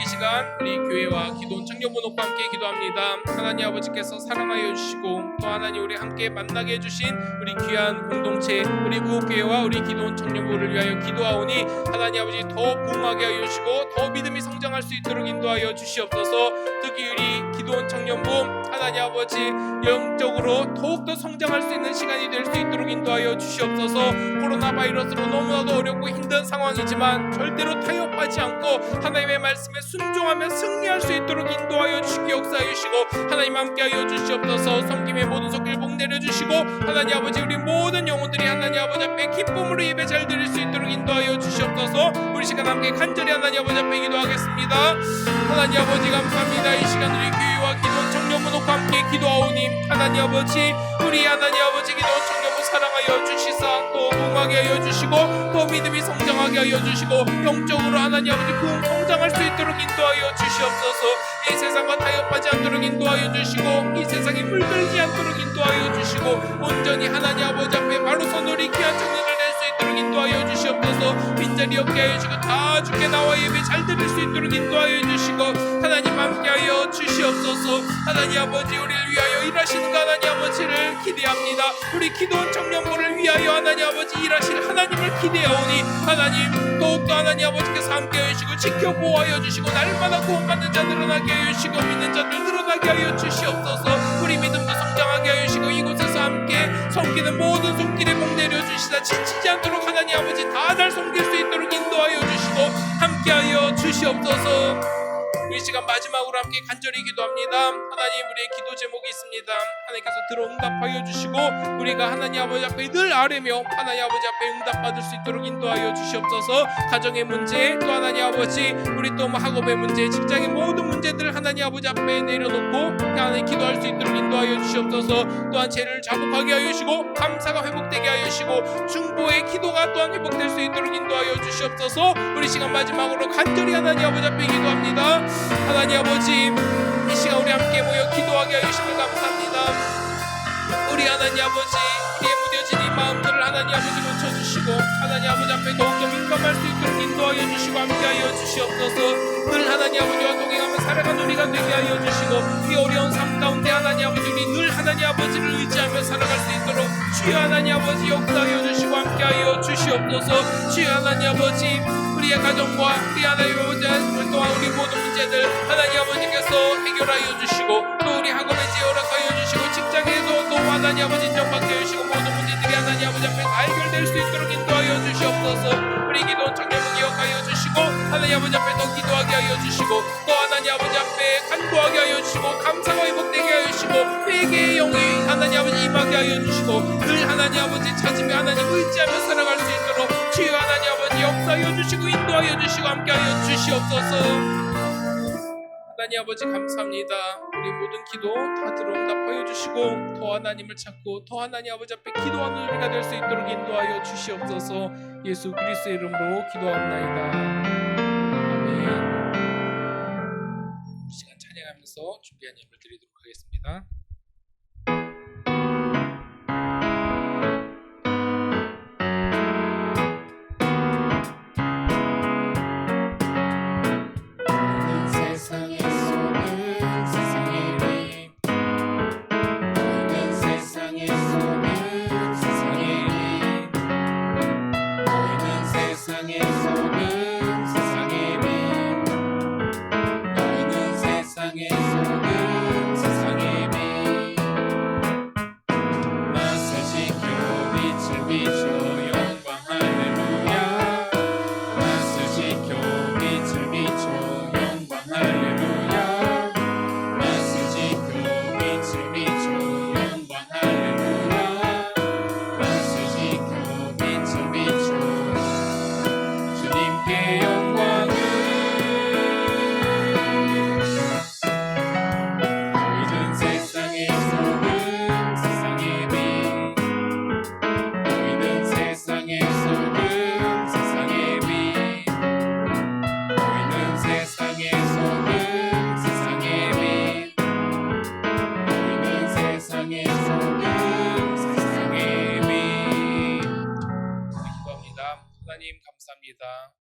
이 시간 우리 교회와 기도원 청년부 높과 함께 기도합니다. 하나님 아버지께서 사랑하여 주시고 또 하나님 우리 함께 만나게 해주신 우리 귀한 공동체 우리 구옥교회와 우리 기도원 청년부를 위하여 기도하오니 하나님 아버지 더 부흥하게 하여 주시고 더 믿음이 성장할 수 있도록 인도하여 주시옵소서. 특히 우리 기도원 청년부 하나님 아버지 영적으로 더욱더 성장할 수 있는 시간이 될 수 있도록 인도하여 주시옵소서. 코로나 바이러스로 너무나도 어렵고 힘든 상황이지만 절대로 타협하지 않고 하나님의 말씀에 순종하며 승리할 수 있도록 인도하여 주시고 역사해 주시고 하나님 함께하여 주시옵소서. 섬김의 모든 손길 복 내려주시고 하나님 아버지 우리 모든 영혼들이 하나님 아버지 앞에 기쁨으로 예배 잘 드릴 수 있도록 인도하여 주시옵소서. 우리 시간 함께 간절히 하나님 아버지 앞에 기도하겠습니다. 하나님 아버지 감사합니다. 이 시간 우리 교회와 기도원 청년부 놓고 함께 기도하오니 하나님 아버지 우리 하나님 아버지 기도원 청년부 사랑하여 주시사 또 부흥하게 하여 주시고 또 믿음이 성장하게 하여 주시고 영적으로 하나님 아버지 부흥 성장할 수 있도록 인도하여 주시옵소서. 이 세상과 타협하지 않도록 인도하여 주시고 이 세상에 물들지 않도록 인도하여 주시고 온전히 하나님 아버지 앞에 바로 서늘이 귀한 청년을 낼 수 있도록 인도하여 주시옵소서. 빈자리 없게 하여 주시고 다 주께 나와 예배 잘 드릴 수 있도록 인도하여 주시고 하나님 함께하여 주시옵소서. 하나님 아버지 우리를 위하여 일하시는 하나님 아버지를 기대합니다. 우리 기도원 청년부를 위하여 하나님 아버지 일하실 하나님을 기대하오니 하나님 더욱더 하나님 아버지께서 함께하여 주시고 지켜 보호하여 주시고 날마다 구원받는 자 늘어나게 하여 주시고 믿는 자들 늘어나게 하여 주시옵소서. 우리 믿음도 성장하게 하여 주시고 이곳에서 함께 섬기는 모든 손길에 복 내려주시다 지치지 않도록 하나님 아버지 다 잘 섬길 수 있도록 인도하여 주시고 함께하여 주시옵소서. 이 시간 마지막으로 함께 간절히 기도합니다. 하나님 우리의 기도 제목이 있습니다. 하나님께서 들어 응답하여 주시고 우리가 하나님 아버지 앞에 늘 아뢰며 하나님 아버지 앞에 응답받을 수 있도록 인도하여 주시옵소서. 가정의 문제 또 하나님 아버지 우리 또 학업의 문제 직장의 모든 문제들 하나님 아버지 앞에 내려놓고 하나님 기도할 수 있도록 인도하여 주시옵소서. 또한 죄를 자복하게 하여 주시고 감사가 회복되게 하여 주시고 중보의 기도가 또한 회복될 수 있도록 인도하여 주시옵소서. 우리 시간 마지막으로 간절히 하나님 아버지 앞에 기도합니다. 하나님 아버지 이 시간 우리 함께 모여 기도하게 하여 주시면 감사합니다. 우리 하나님 아버지 우리의 무뎌진 이 마음들을 하나님 아버지 고쳐주시고 하나님 아버지 앞에 더욱더 민감할 수 있도록 인도하여 주시고 함께하여 주시옵소서. 늘 하나님 아버지와 동행하며 살아가는 우리가 되게 하여 주시고 이 어려운 삶 가운데 하나님 아버지 우리 늘 하나님 아버지를 의지하며 살아갈 수 있도록 주여 하나님 아버지 역사하여 주시고 함께하여 주시옵소서. 주여 하나님 아버지 우리의 가정과 우리 하나님 아버지 또한 우리 모든 문제들 하나님 아버지께서 해결하여 주시고 또 우리 학업에 지혜를 허락하여 주시고 직장에서 또 하나님 아버지 인정받게 해주시고 모든 문제 주시옵소서. 우리 기도원 청년부 기억하여 주시고 하나님 아버지 앞에 더 기도하게 하여 주시고 또 하나님 아버지 앞에 간구하게 하여 주시고 감사가 회복되게 하여 주시고 회개의 영이 하나님 아버지 임하게 하여 주시고 늘 하나님 아버지 찾으며 하나님 의지하며 살아갈 수 있도록 주여 하나님 아버지 역사하여 주시고 인도하여 주시고 함께하여 주시옵소서. 하나님 아버지 감사합니다. 우리 모든 기도 다 들어응답하여 주시고 더 하나님을 찾고 더 하나님 아버지 앞에 기도하는 우리가 될 수 있도록 인도하여 주시옵소서. 예수 그리스도의 이름으로 기도합나이다. 아멘. 이 시간 찬양하면서 준비한 예물 드리도록 하겠습니다.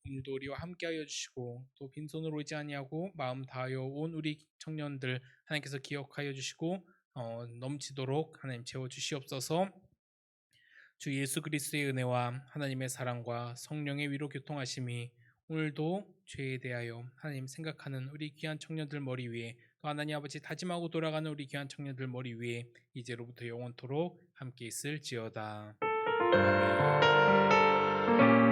오늘도 우리와 함께하여 주시고 또 빈손으로 오지 아니하고 마음 다하여 온 우리 청년들 하나님께서 기억하여 주시고 넘치도록 하나님 채워 주시옵소서. 주 예수 그리스도의 은혜와 하나님의 사랑과 성령의 위로 교통하심이 오늘도 죄에 대하여 하나님 생각하는 우리 귀한 청년들 머리 위에 또 하나님 아버지 다짐하고 돌아가는 우리 귀한 청년들 머리 위에 이제로부터 영원토록 함께 있을지어다. 아멘.